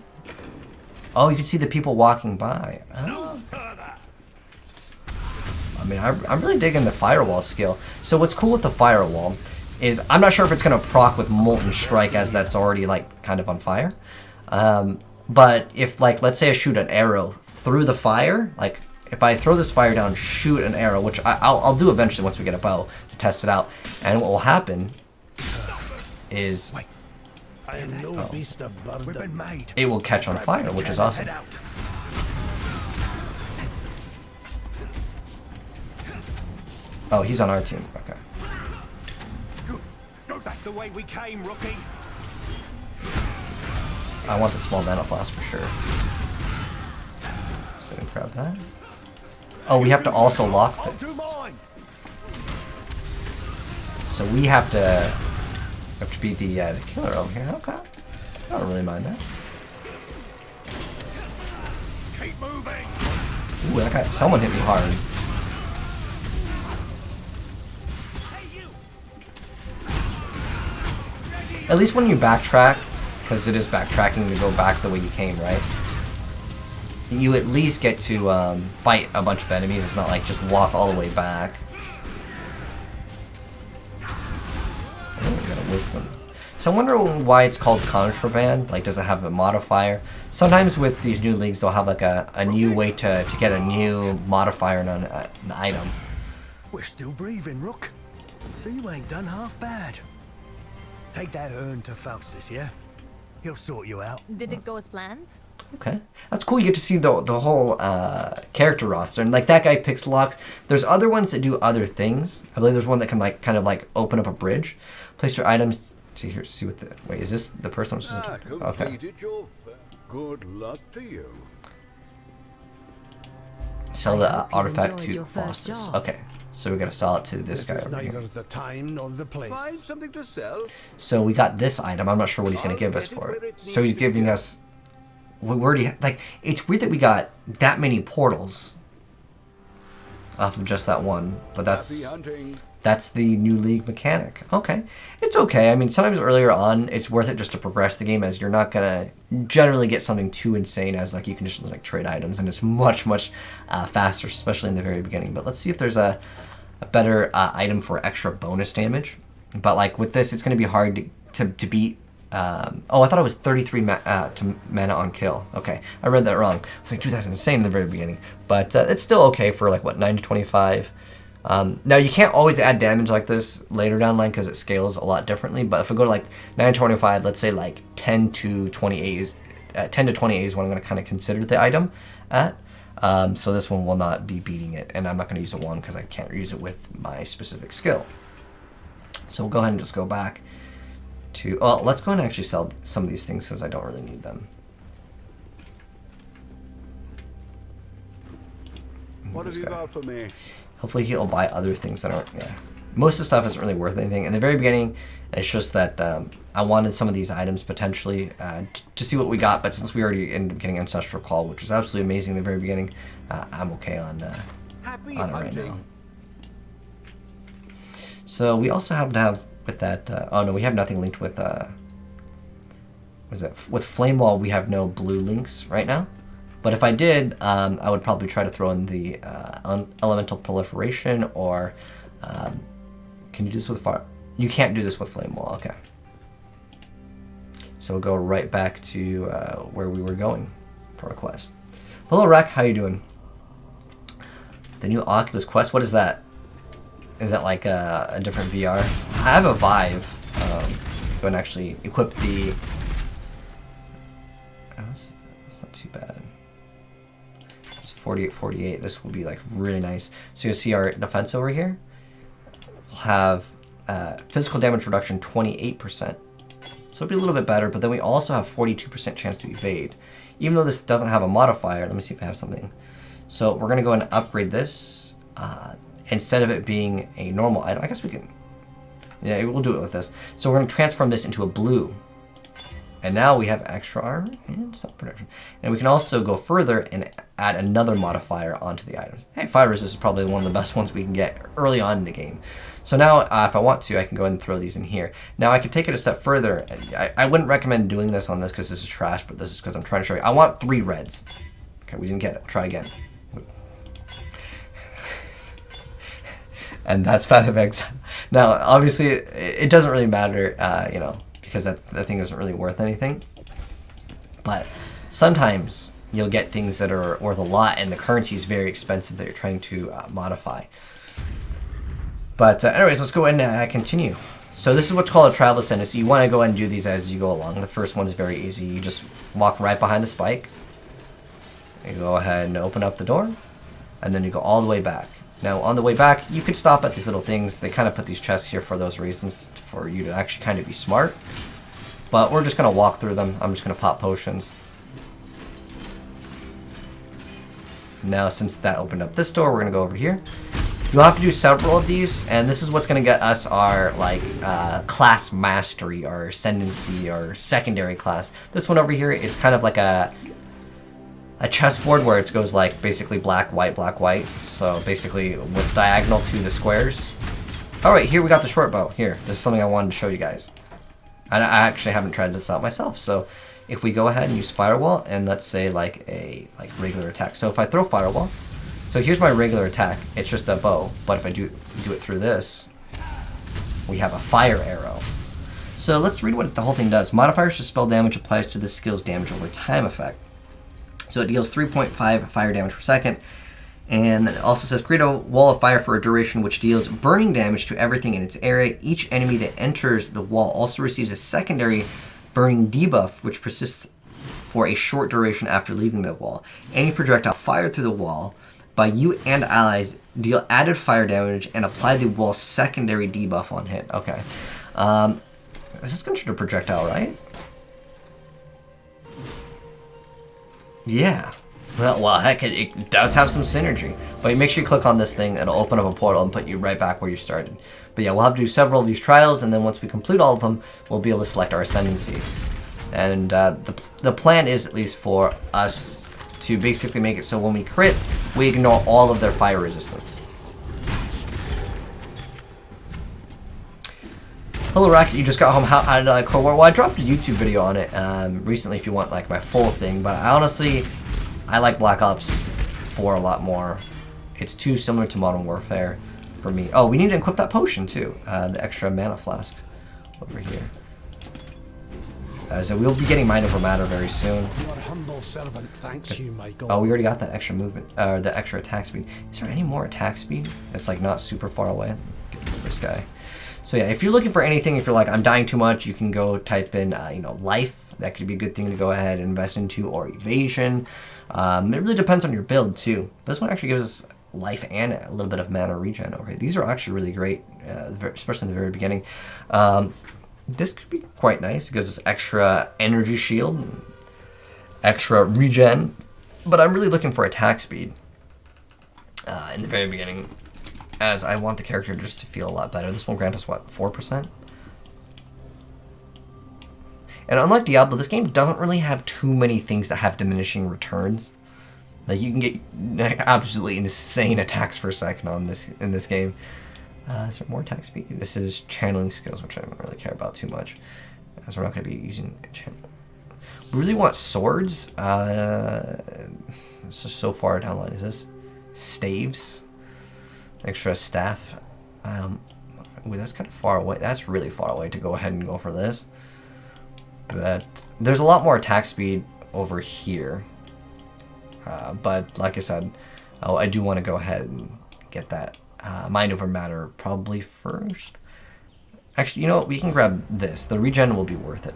Oh, you can see the people walking by. Oh. I mean, I'm really digging the firewall skill. So what's cool with the firewall is I'm not sure if it's going to proc with Molten Strike as that's already like kind of on fire. But if like, let's say I shoot an arrow through the fire, like if I throw this fire down, shoot an arrow, which I'll do eventually once we get a bow to test it out. And what will happen is I am no beast of burden. it will catch on fire, which is awesome. Oh, he's on our team. Okay. Go back the way we came, rookie. I want the small mana flask for sure. Let's go and grab that. Oh, we have to also lock it. So we have to be the killer over here. Okay. I don't really mind that. Keep moving. Ooh, that guy, someone hit me hard. At least when you backtrack, because it is backtracking to go back the way you came, right? You at least get to fight a bunch of enemies. It's not like just walk all the way back. Oh, we got a wisdom. So I wonder why it's called contraband. Like, does it have a modifier? Sometimes with these new leagues, they'll have like a new way to get a new modifier on an item. We're still breathing, Rook. So you ain't done half bad. Take that urn to Faustus, yeah? He'll sort you out. Did it go as planned? Okay, that's cool. You get to see the whole character roster, and like that guy picks locks. There's other ones that do other things. I believe there's one that can like kind of like open up a bridge, place your items to here. See what the wait is this the person I'm supposed to? Okay. Good luck to you. Sell I the hope you artifact enjoyed to your first Faustus. job. Okay, so we gotta sell it to this guy This is over here. neither the time nor the place. Find something to sell. So we got this item. I'm not sure what he's gonna give us for it. So he's giving us. We already like. It's weird that we got that many portals off of just that one, but that's the new league mechanic. Okay, it's okay. I mean, sometimes earlier on, it's worth it just to progress the game, as you're not gonna generally get something too insane as like you can just like trade items, and it's much faster, especially in the very beginning. But let's see if there's a better item for extra bonus damage. But like with this, it's gonna be hard to beat. Oh, I thought it was 33 mana on kill. Okay, I read that wrong. I was like, dude, that's insane in the very beginning. But it's still okay for like, what, 9 to 25. Now, you can't always add damage like this later down the line because it scales a lot differently. But if I go to like 9 to 25, let's say like 10 to 28 is what I'm going to kind of consider the item at. So this one will not be beating it, and I'm not going to use a 1 because I can't use it with my specific skill. So we'll go ahead and just go back to, well, let's go ahead and actually sell some of these things because I don't really need them. What have you got for me? Hopefully he'll buy other things that aren't, yeah. Most of the stuff isn't really worth anything. In the very beginning, it's just that I wanted some of these items potentially to see what we got, but since we already ended up getting Ancestral Call, which was absolutely amazing in the very beginning, I'm okay on it right now. So we also happen to have with that, oh no, we have nothing linked with, what is it? With Flame Wall, we have no blue links right now. But if I did, I would probably try to throw in the Elemental Proliferation, or can you do this with fire? You can't do this with Flame Wall, okay. So we'll go right back to where we were going for our quest. Hello, Rek, how you doing? The new Oculus Quest, what is that? Is that like a different VR? I have a Vive. Go and actually equip the... Oh, that's not too bad. It's 48. This will be like really nice. So you'll see our defense over here. We'll have physical damage reduction 28%. So it'll be a little bit better, but then we also have 42% chance to evade. Even though this doesn't have a modifier, let me see if I have something. So we're gonna go and upgrade this. Instead of it being a normal item, I guess we can, yeah, we'll do it with this. So we're gonna transform this into a blue. And now we have extra armor and self-protection. And we can also go further and add another modifier onto the items. Hey, fire resist is probably one of the best ones we can get early on in the game. So now, if I want to, I can go ahead and throw these in here. Now I can take it a step further. I wouldn't recommend doing this on this because this is trash, but this is because I'm trying to show you. I want 3 reds. Okay, we didn't get it. We'll try again. And that's Path of Exile. Now, obviously, it doesn't really matter, you know, because that thing isn't really worth anything. But sometimes you'll get things that are worth a lot, and the currency is very expensive that you're trying to modify. But anyways, let's go ahead and continue. So this is what's called a travel ascendancy. You want to go ahead and do these as you go along. The first one's very easy. You just walk right behind the spike. You go ahead and open up the door, and then you go all the way back. Now, on the way back, you could stop at these little things. They kind of put these chests here for those reasons, for you to actually kind of be smart. But we're just going to walk through them. I'm just going to pop potions. Now, since that opened up this door, we're going to go over here. You'll have to do several of these, and this is what's going to get us our like class mastery, or ascendancy, or secondary class. This one over here, it's kind of like a chessboard where it goes like basically black, white. So basically what's diagonal to the squares. All right, here we got the short bow. Here, this is something I wanted to show you guys. And I actually haven't tried this out myself. So if we go ahead and use firewall, and let's say like a regular attack. So if I throw firewall, so here's my regular attack. It's just a bow, but if I do it through this, we have a fire arrow. So let's read what the whole thing does. Modifiers to spell damage applies to this skill's damage over time effect. So it deals 3.5 fire damage per second. And then it also says, create a wall of fire for a duration which deals burning damage to everything in its area. Each enemy that enters the wall also receives a secondary burning debuff, which persists for a short duration after leaving the wall. Any projectile fired through the wall by you and allies deal added fire damage and apply the wall's secondary debuff on hit. Okay. This is considered a projectile, right? Yeah. Well, heck, it does have some synergy. But make sure you click on this thing. It'll open up a portal and put you right back where you started. But yeah, we'll have to do several of these trials, and then once we complete all of them, we'll be able to select our Ascendancy. And the plan is, at least for us, to basically make it so when we crit, we ignore all of their fire resistance. Hello, Rocket. You just got home. How did I Cold War? Well, I dropped a YouTube video on it recently if you want like my full thing. But I like Black Ops 4 a lot more. It's too similar to Modern Warfare for me. Oh, we need to equip that potion too. The extra mana flask over here. So we'll be getting Mind Over Matter very soon. Your humble servant thanks you, my God. Oh, we already got that extra movement, the extra attack speed. Is there any more attack speed? It's like not super far away. Get rid of this guy. So yeah, if you're looking for anything, if you're like, I'm dying too much, you can go type in, life. That could be a good thing to go ahead and invest into, or evasion. It really depends on your build too. This one actually gives us life and a little bit of mana regen over here. These are actually really great, especially in the very beginning. This could be quite nice. It gives us extra energy shield, extra regen, but I'm really looking for attack speed in the very beginning, as I want the character just to feel a lot better. This will grant us, what, 4%? And unlike Diablo, this game doesn't really have too many things that have diminishing returns. Like, you can get absolutely insane attacks per second on in this game. Is there more attack speed? This is channeling skills, which I don't really care about too much, as we're not going to be using channel. We really want swords. It's just so far down the line. Is this staves? Extra staff. Ooh, that's kind of far away. That's really far away to go ahead and go for this. But there's a lot more attack speed over here. But like I said, I do want to go ahead and get that mind over matter probably first. Actually, you know what? We can grab this. The regen will be worth it,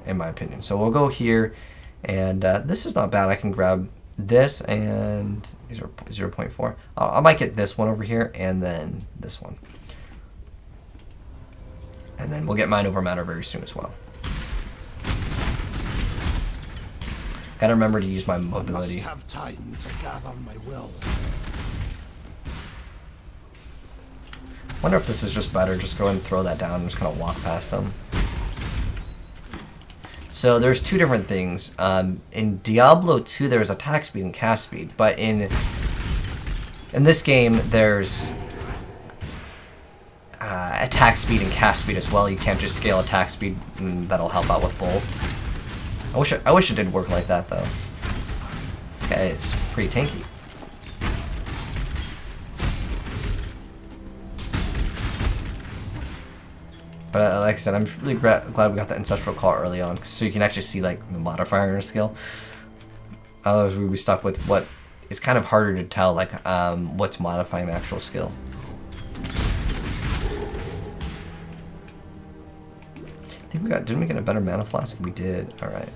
in my opinion. So we'll go here, and this is not bad. I can grab this, and these are 0.4. I might get this one over here, and then this one. And then we'll get mind over matter very soon as well. Gotta remember to use my mobility. I must have time to gather my will. Wonder if this is just better. Just go ahead and throw that down and just kind of walk past them. So there's two different things. In Diablo 2, there's attack speed and cast speed, but in this game, there's attack speed and cast speed as well. You can't just scale attack speed, and that'll help out with both. I wish it did work like that though. This guy is pretty tanky. But like I said, I'm really glad we got the Ancestral Call early on, so you can actually see like the modifier in our skill. Otherwise, we'd be stuck with what is kind of harder to tell, like what's modifying the actual skill. I think didn't we get a better mana flask? We did. All right.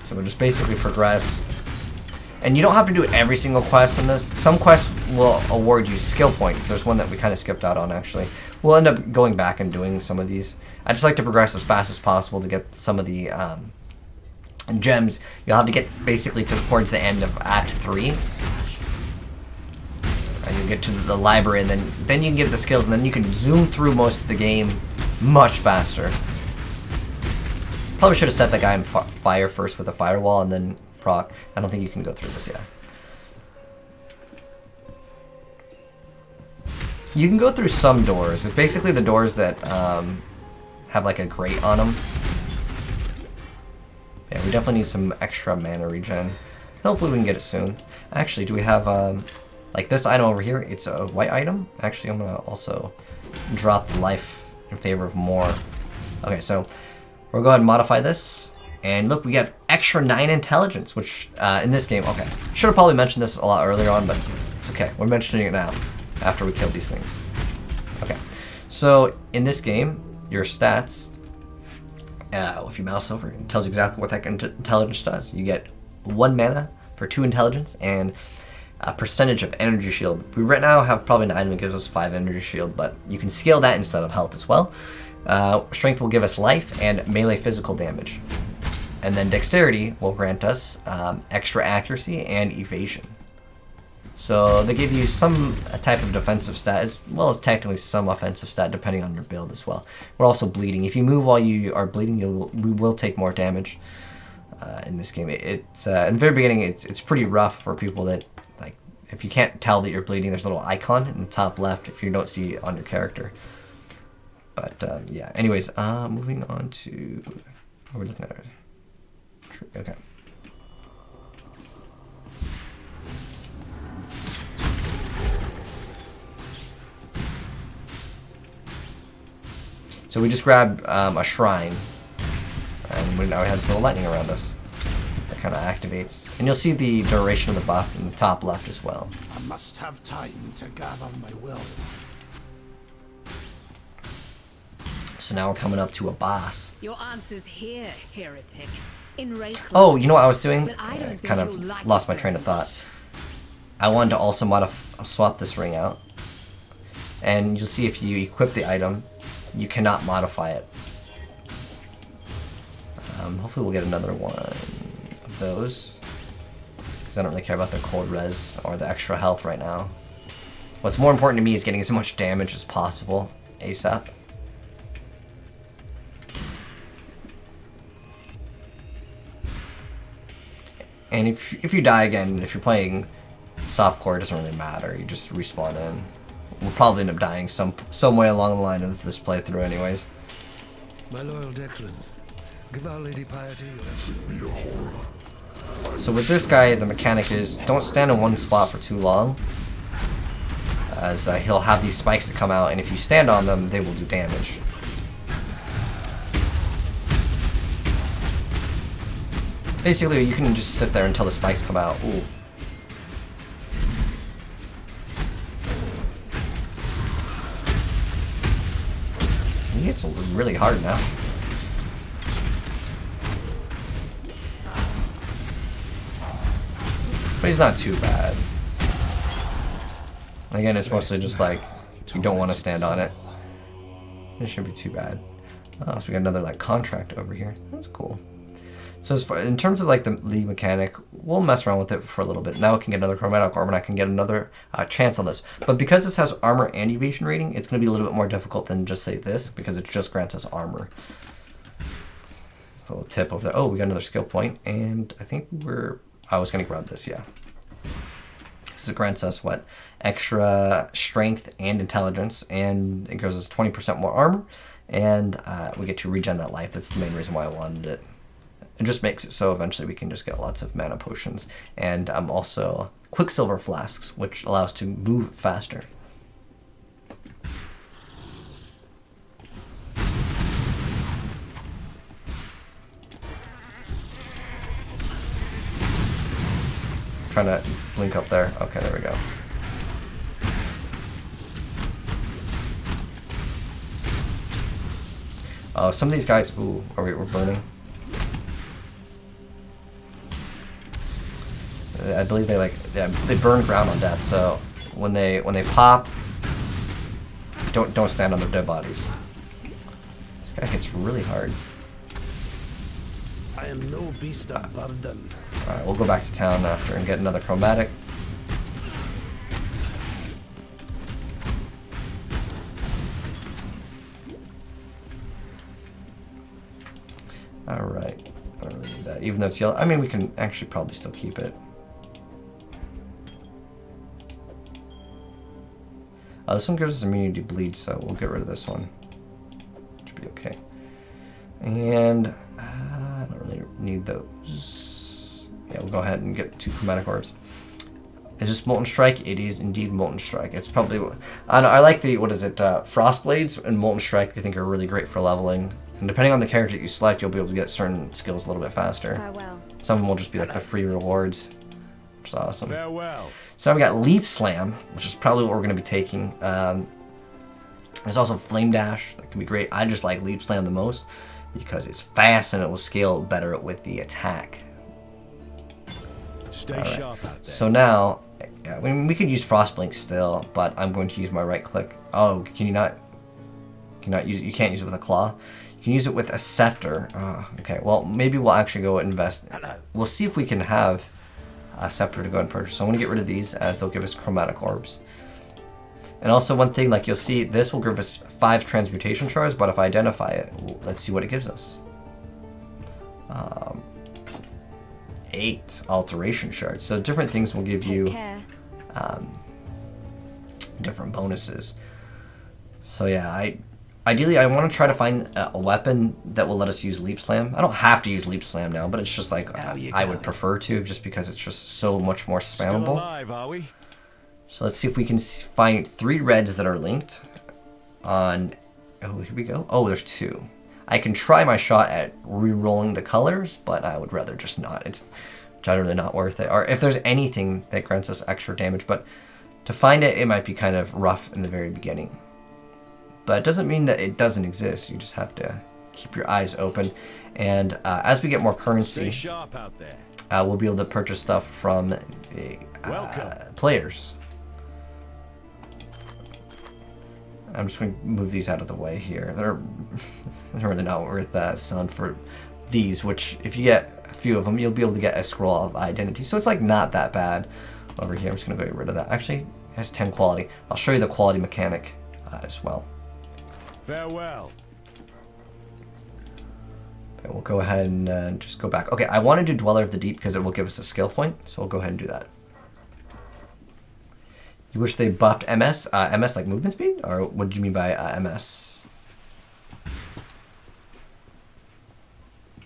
So we'll just basically progress. And you don't have to do every single quest in this. Some quests will award you skill points. There's one that we kind of skipped out on, actually. We'll end up going back and doing some of these. I just like to progress as fast as possible to get some of the gems. You'll have to get basically towards the end of Act 3. And you'll get to the library, and then you can get the skills, and then you can zoom through most of the game much faster. Probably should have set that guy on fire first with a firewall, and then proc. I don't think you can go through this yet. You can go through some doors. It's basically the doors that have like a grate on them. Yeah, we definitely need some extra mana regen. Hopefully we can get it soon. Actually, do we have like this item over here? It's a white item. Actually, I'm gonna also drop the life in favor of more. Okay, so we'll go ahead and modify this. And look, we got extra 9 intelligence, which in this game, okay. Should have probably mentioned this a lot earlier on, but it's okay. We're mentioning it now, after we kill these things. Okay, so in this game, your stats, if you mouse over, it tells you exactly what that intelligence does. You get 1 mana for 2 intelligence, and a percentage of energy shield. We right now have probably an item that gives us 5 energy shield, but you can scale that instead of health as well. Strength will give us life and melee physical damage. And then dexterity will grant us extra accuracy and evasion. So they give you some type of defensive stat, as well as technically some offensive stat, depending on your build as well. We're also bleeding. If you move while you are bleeding, we will take more damage in this game. It's in the very beginning, it's pretty rough for people that, like, if you can't tell that you're bleeding, there's a little icon in the top left if you don't see it on your character. But yeah, anyways, moving on to, what are we looking at? Okay. So we just grabbed a shrine, and now we have this little lightning around us. That kind kind of activates. And you'll see the duration of the buff in the top left as well. I must have time to gather my will. So now we're coming up to a boss. Your answer's here, heretic. In Raycliffe. Oh, you know what I was doing? But I don't think kind you'll of like lost it my train of very thought. I wanted to also swap this ring out. And you'll see if you equip the item, you cannot modify it. Hopefully we'll get another one of those. Because I don't really care about the cold res or the extra health right now. What's more important to me is getting as much damage as possible ASAP. And if you die again, if you're playing softcore, it doesn't really matter. You just respawn in. We'll probably end up dying some way along the line of this playthrough anyways. My loyal Declan, give Our Lady Piety your So with this guy, the mechanic is don't stand in one spot for too long, as he'll have these spikes that come out, and if you stand on them, they will do damage. Basically, you can just sit there until the spikes come out. Ooh. He hits really hard now. But he's not too bad. Again, it's mostly just like, you don't want to stand on it. It shouldn't be too bad. Oh, so we got another like contract over here. That's cool. So as far, in terms of like the league mechanic, we'll mess around with it for a little bit. Now I can get another chromatic orb and I can get another chance on this. But because this has armor and evasion rating, it's going to be a little bit more difficult than just say this, because it just grants us armor. So a little tip over there. Oh, we got another skill point, and I think I was going to grab this, yeah. This grants us what? Extra strength and intelligence, and it gives us 20% more armor, and we get to regen that life. That's the main reason why I wanted it. It just makes it so eventually we can just get lots of mana potions. And also Quicksilver flasks, which allow us to move faster. Trying to link up there. Okay, there we go. Oh, some of these guys, ooh, we're burning. I believe they burn ground on death, so when they pop, don't stand on their dead bodies. This guy hits really hard. I am no beast of burden. Alright, we'll go back to town after and get another chromatic. Alright, I don't really need that. Even though it's yellow, I mean, we can actually probably still keep it. This one gives us immunity to bleed, so we'll get rid of this one. Should be okay. And I don't really need those. Yeah, we'll go ahead and get 2 chromatic orbs. Is this Molten Strike? It is indeed Molten Strike. It's probably, I like the, what is it, Frost Blades and Molten Strike I think are really great for leveling. And depending on the character that you select, you'll be able to get certain skills a little bit faster. Farewell. Some of them will just be like the free rewards, which is awesome. Farewell. So now we got Leap Slam, which is probably what we're going to be taking. There's also Flame Dash. That can be great. I just like Leap Slam the most because it's fast and it will scale better with the attack. Stay sharp out there. So now, I mean, we could use Frostblink still, but I'm going to use my right click. Oh, can you not use it? You can't use it with a claw. You can use it with a scepter. Okay, well, maybe we'll actually go invest. We'll see if we can have a scepter to go and purchase. So I'm going to get rid of these as they'll give us chromatic orbs. And also one thing, like you'll see, this will give us 5 transmutation shards, but if I identify it, let's see what it gives us. 8 alteration shards. So different things will give you different bonuses. So yeah, ideally I want to try to find a weapon that will let us use Leap Slam. I don't have to use Leap Slam now, but it's just like I would prefer to, just because it's just so much more spammable. Still alive, are we? So let's see if we can find 3 reds that are linked on. Oh, here we go. Oh, there's 2. I can try my shot at re-rolling the colors, but I would rather just not. It's generally not worth it. Or if there's anything that grants us extra damage, but to find it, it might be kind of rough in the very beginning. But it doesn't mean that it doesn't exist. You just have to keep your eyes open. And as we get more currency, Sharp out there. we'll be able to purchase stuff from the players. I'm just going to move these out of the way here. They're really not worth selling for these, which if you get a few of them, you'll be able to get a scroll of identity. So it's like not that bad over here. I'm just going to get rid of that. Actually, it has 10 quality. I'll show you the quality mechanic as well. Farewell. Okay, we'll go ahead and just go back. Okay, I want to do Dweller of the Deep because it will give us a skill point. So we'll go ahead and do that. You wish they buffed MS? MS like movement speed? Or what do you mean by MS?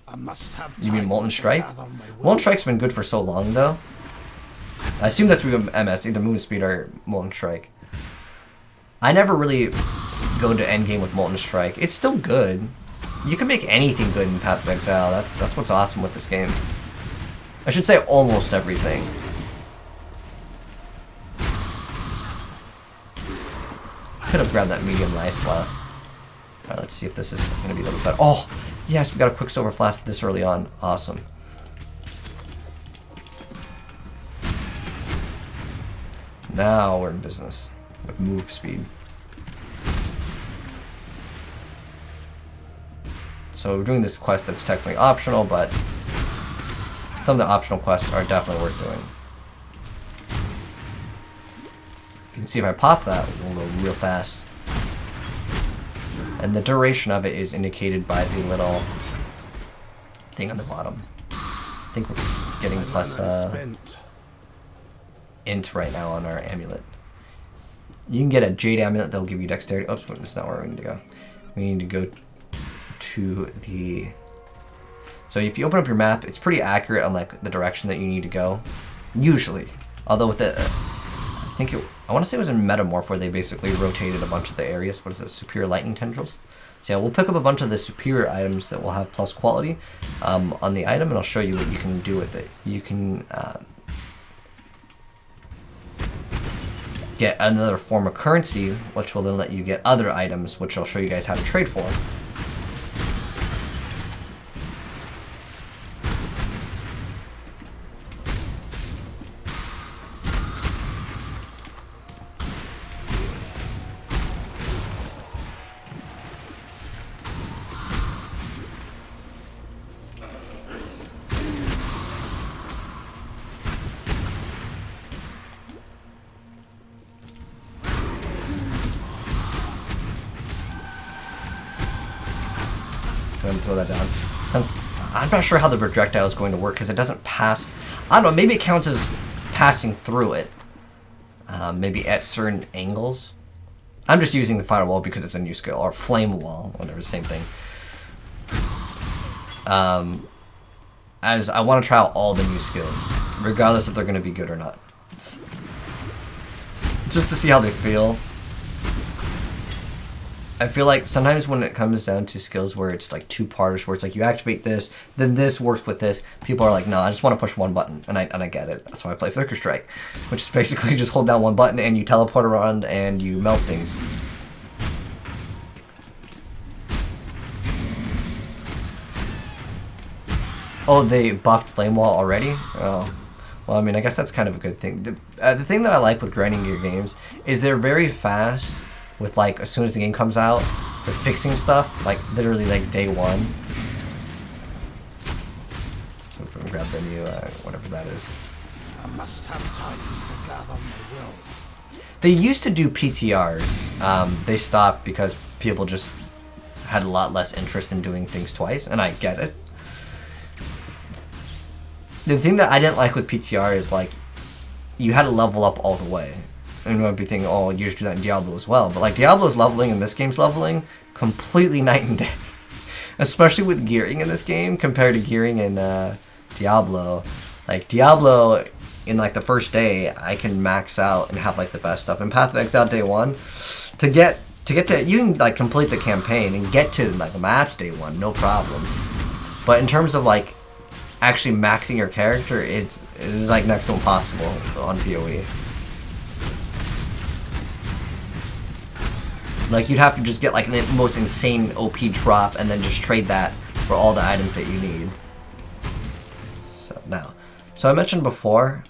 I must have You mean time Molten to Strike? gather my will. Molten Strike's been good for so long though. I assume that's MS, either movement speed or Molten Strike. I never really go to endgame with Molten Strike. It's still good. You can make anything good in Path of Exile. That's what's awesome with this game. I should say almost everything. Could have grabbed that medium life flask. Alright, let's see if this is going to be a little better. Oh, yes, we got a Quicksilver flask this early on. Awesome. Now we're in business with move speed. So we're doing this quest that's technically optional, but some of the optional quests are definitely worth doing. You can see if I pop that, we'll go real fast. And the duration of it is indicated by the little thing on the bottom. I think we're getting plus int right now on our amulet. You can get a Jade amulet that'll give you dexterity. Oops, that's not where we need to go. We need to go to the... So if you open up your map, it's pretty accurate on like the direction that you need to go. Usually. Although with the... I want to say it was in Metamorph where they basically rotated a bunch of the areas. What is it? Superior Lightning Tendrils? So yeah, we'll pick up a bunch of the superior items that will have plus quality on the item, and I'll show you what you can do with it. You can get another form of currency, which will then let you get other items, which I'll show you guys how to trade for. Throw that down. Since I'm not sure how the projectile is going to work because it doesn't pass. I don't know. Maybe it counts as passing through it. Maybe at certain angles. I'm just using the firewall because it's a new skill, or flame wall, whatever, same thing. As I want to try out all the new skills, regardless if they're going to be good or not, just to see how they feel. I feel like sometimes when it comes down to skills where it's like two-parters, where it's like you activate this, then this works with this, people are like, no, I just want to push one button, and I get it. That's why I play Flicker Strike, which is basically just hold down one button and you teleport around and you melt things. Oh, they buffed Flame Wall already? Oh. Well, I mean, I guess that's kind of a good thing. The thing that I like with grinding your games is they're very fast. With like as soon as the game comes out, with fixing stuff, like literally like day one. So we're gonna grab the new whatever that is. I must have time to gather my will. They used to do PTRs. They stopped because people just had a lot less interest in doing things twice, and I get it. The thing that I didn't like with PTR is like you had to level up all the way. And you might be thinking, oh, you should do that in Diablo as well. But like Diablo's leveling and this game's leveling, completely night and day. Especially with gearing in this game compared to gearing in Diablo. Like Diablo, in like the first day, I can max out and have like the best stuff. In Path of Exile day one, to get to get to, you can like complete the campaign and get to like the maps day one, no problem. But in terms of like actually maxing your character, it is like next to impossible on POE. Like you'd have to just get like the most insane OP drop and then just trade that for all the items that you need. So now, so I mentioned before,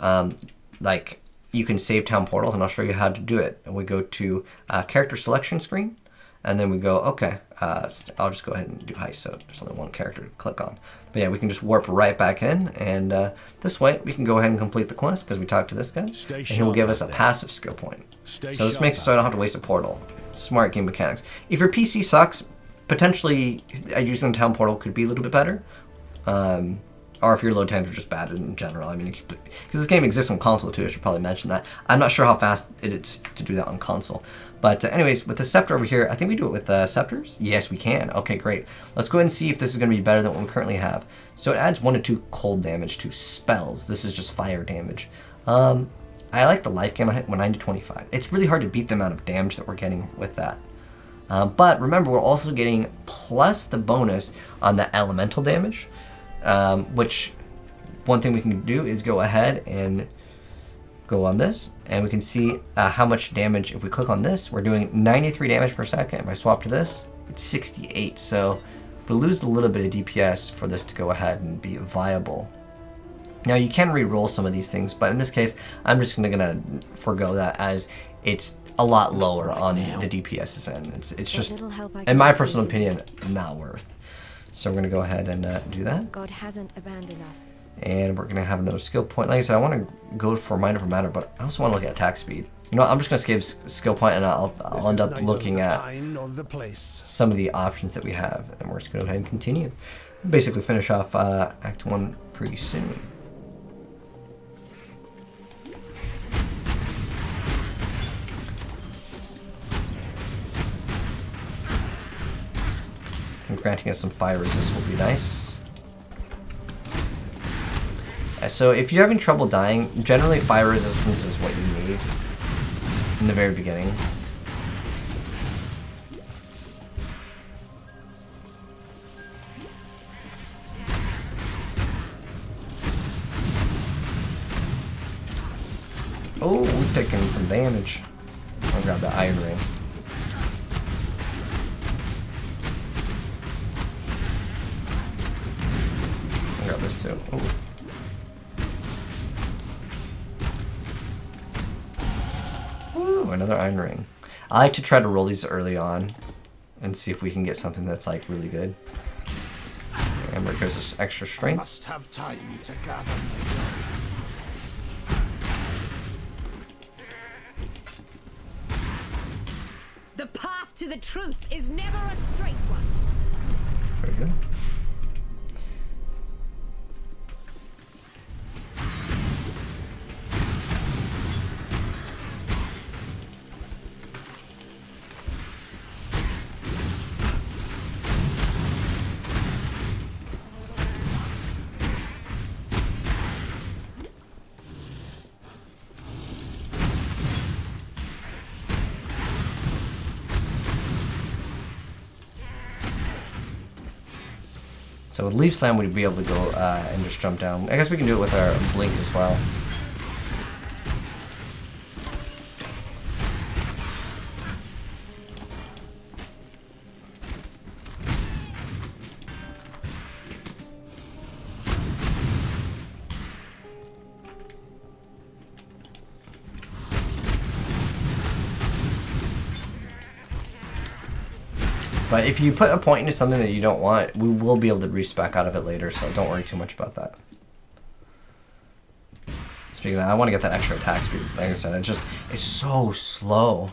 like you can save town portals, and I'll show you how to do it. And we go to character selection screen, and then we go, okay, I'll just go ahead and do heist, so there's only one character to click on. But yeah, we can just warp right back in, and this way we can go ahead and complete the quest, because we talked to this guy, and he will give us a passive skill point. So this makes it so I don't have to waste a portal. Smart game mechanics. If your PC sucks, potentially using the town portal could be a little bit better. Or if your load times are just bad in general. I mean, because this game exists on console too, I should probably mention that. I'm not sure how fast it is to do that on console. But anyways, with the scepter over here, I think we do it with scepters? Yes, we can. Okay, great. Let's go ahead and see if this is going to be better than what we currently have. So it adds 1 to 2 cold damage to spells. This is just fire damage. I like the life gain on hit 9 to 25. It's really hard to beat the amount of damage that we're getting with that. But remember, we're also getting plus the bonus on the elemental damage. Which one thing we can do is go ahead and go on this, and we can see how much damage. If we click on this, we're doing 93 damage per second. If I swap to this, it's 68. So we lose a little bit of DPS for this to go ahead and be viable. Now you can re-roll some of these things, but in this case, I'm just gonna forego that, as it's a lot lower on the DPS's end. It's just, in my personal opinion, not worth. So we're going to go ahead and do that. God hasn't abandoned us. And we're going to have another skill point. Like I said, I want to go for Mind Over Matter, but I also want to look at attack speed. You know what, I'm just going to skip skill point, and I'll end up looking at some of the options that we have. And we're just going to go ahead and continue. Basically finish off Act 1 pretty soon. Granting us some fire resist will be nice. So if you're having trouble dying, generally fire resistance is what you need in the very beginning. Oh, we're taking some damage. I'll grab the iron ring. This too. Ooh, another iron ring. I like to try to roll these early on and see if we can get something that's like really good. And there goes this extra strength. Must have time to gather. The path to the truth is never a straight one. Very good. So with Leaf Slam, we'd be able to go and just jump down. I guess we can do it with our Blink as well. But if you put a point into something that you don't want, we will be able to respec out of it later, so don't worry too much about that. Speaking of that, I want to get that extra attack speed. Like I said, it's so slow.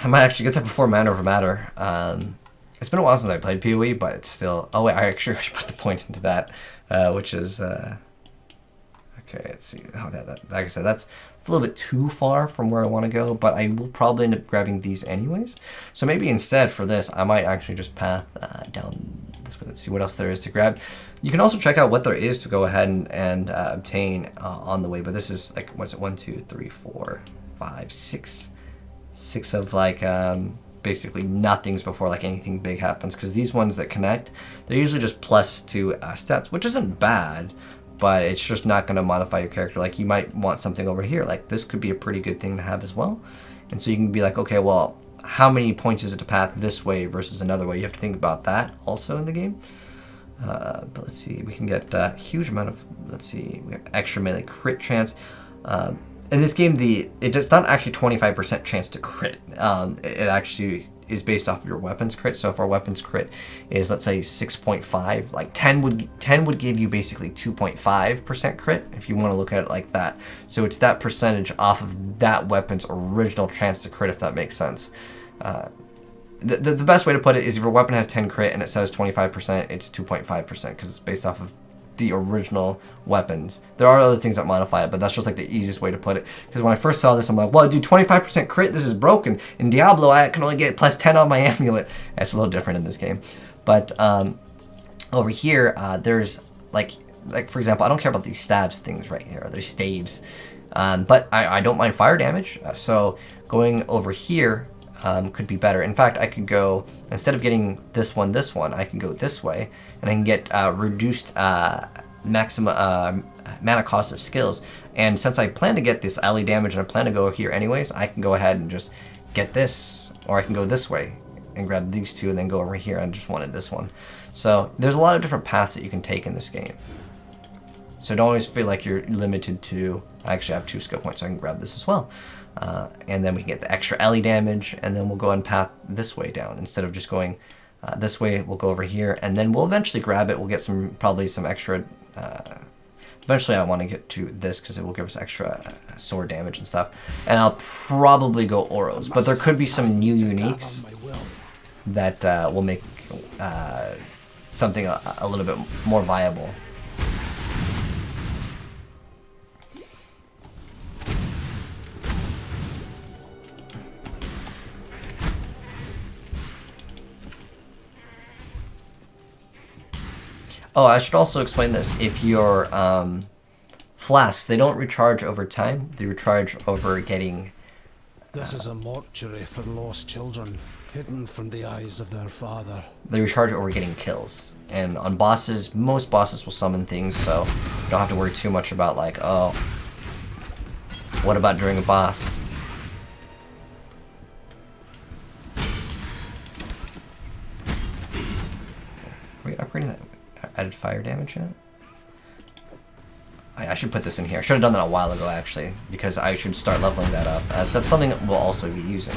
I might actually get that before Mana Over Matter. It's been a while since I played POE, but it's still... Oh wait, I actually already put the point into that, which is... Okay, let's see. Oh, like I said, that's a little bit too far from where I want to go, but I will probably end up grabbing these anyways. So maybe instead for this, I might actually just path down this way. Let's see what else there is to grab. You can also check out what there is to go ahead and obtain on the way, but this is like, what's it? 1, 2, 3, 4, 5, 6, 6 of like basically nothings before like anything big happens, because these ones that connect, they're usually just +2 stats, which isn't bad, but it's just not going to modify your character. Like you might want something over here, like this could be a pretty good thing to have as well. And so you can be like, okay, well, how many points is it to path this way versus another way? You have to think about that also in the game. But let's see, we can get a huge amount of, let's see, we have extra melee crit chance. In this game, it's not actually 25% chance to crit. It actually is based off of your weapons crit. So if our weapons crit is, let's say, 6.5, like 10 would give you basically 2.5% crit if you want to look at it like that. So it's that percentage off of that weapon's original chance to crit, if that makes sense. The best way to put it is if your weapon has 10 crit and it says 25%, it's 2.5% because it's based off of the original weapons. There are other things that modify it, but that's just like the easiest way to put it. Because when I first saw this, I'm like, well, dude, 25% crit, this is broken. In Diablo, I can only get +10 on my amulet. It's a little different in this game. But over here, there's like for example, I don't care about these stabs things right here. There's staves. But I don't mind fire damage. So going over here could be better. In fact, I could go, instead of getting this one, I can go this way, and I can get reduced maximum mana cost of skills. And since I plan to get this ally damage and I plan to go here anyways, I can go ahead and just get this, or I can go this way and grab these two and then go over here. I just wanted this one. So there's a lot of different paths that you can take in this game. So don't always feel like you're limited to, I actually have 2 skill points, so I can grab this as well. And then we can get the extra ally damage, and then we'll go and path this way down. Instead of just going this way, we'll go over here, and then we'll eventually grab it. We'll get probably some extra, eventually I want to get to this because it will give us extra sword damage and stuff. And I'll probably go Oros, but there could be some new uniques that will make something a little bit more viable. Oh, I should also explain this. If your flasks, they don't recharge over time. They recharge over getting... This is a mortuary for lost children, hidden from the eyes of their father. They recharge over getting kills. And on bosses, most bosses will summon things, so you don't have to worry too much about like, oh, what about during a boss? Are we upgrading that? Added fire damage yet? I should put this in here. I should have done that a while ago, actually, because I should start leveling that up, as that's something that we'll also be using.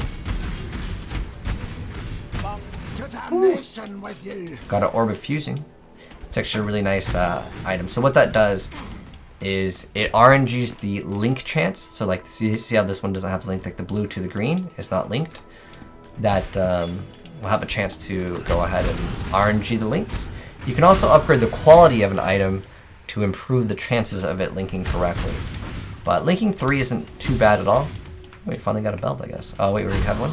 To damnation with you. Got an Orb of Fusing. It's actually a really nice item. So what that does is it RNGs the link chance. So like, see how this one doesn't have link, like the blue to the green is not linked. That will have a chance to go ahead and RNG the links. You can also upgrade the quality of an item to improve the chances of it linking correctly. But linking 3 isn't too bad at all. We finally got a belt, I guess. Oh wait, we already had one?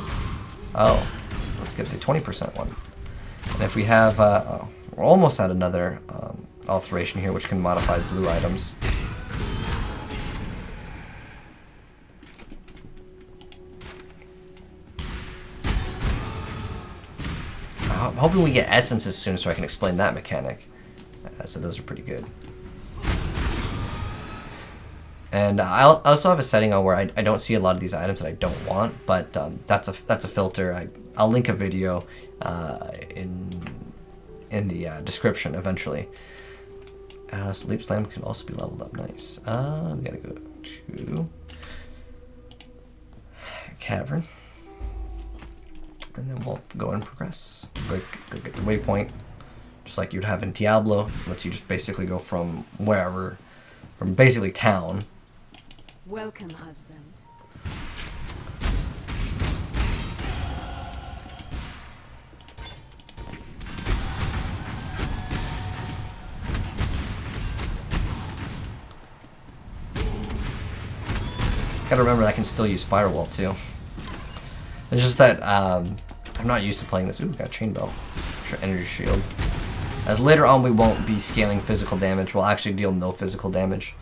Oh, let's get the 20% one. And if we have, oh, we're almost at another alteration here, which can modify blue items. I'm hoping we get essences soon so I can explain that mechanic. So those are pretty good. And I also have a setting on where I don't see a lot of these items that I don't want, but that's a filter. I'll link a video in the description eventually. Sleep Slam can also be leveled up. Nice. We gotta go to Cavern. And then we'll go and progress. Go get the waypoint, just like you'd have in Diablo. Lets you just basically go from wherever, from basically town. Welcome, husband. Gotta remember I can still use Firewall too. It's just that I'm not used to playing this. Ooh, got a chain belt. Energy shield. As later on we won't be scaling physical damage. We'll actually deal no physical damage.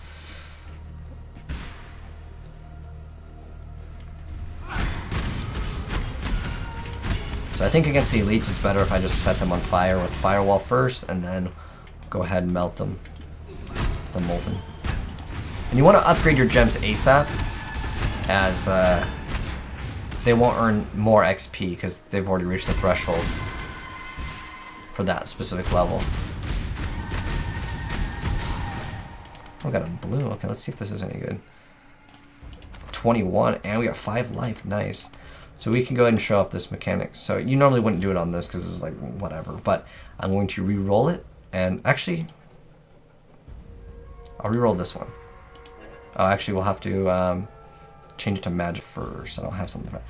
So I think against the elites, it's better if I just set them on fire with Firewall first, and then go ahead and melt them. The molten. And you want to upgrade your gems ASAP, as they won't earn more XP because they've already reached the threshold for that specific level. Oh, we got a blue. Okay, let's see if this is any good. 21, and we got 5 life. Nice. So we can go ahead and show off this mechanic. So you normally wouldn't do it on this because it's like whatever, but I'm going to re-roll it, and actually I'll re-roll this one. Oh, actually we'll have to change it to magic first. I don't have something for that.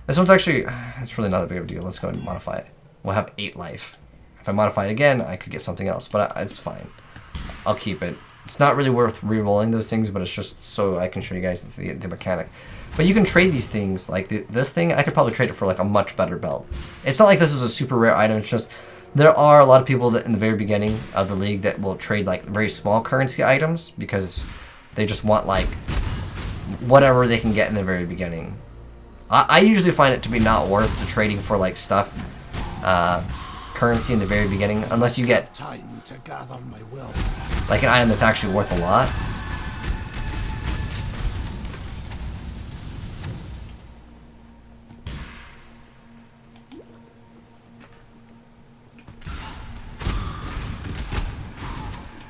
This one's actually, it's really not that big of a deal. Let's go ahead and modify it. We'll have 8 life. If I modify it again, I could get something else, but it's fine. I'll keep it. It's not really worth re-rolling those things, but it's just so I can show you guys the mechanic. But you can trade these things, like this thing, I could probably trade it for like a much better belt. It's not like this is a super rare item, it's just, there are a lot of people that in the very beginning of the league that will trade like very small currency items because they just want like whatever they can get in the very beginning. I usually find it to be not worth the trading for like stuff, currency in the very beginning, unless you get Time to gather my will. like an item that's actually worth a lot.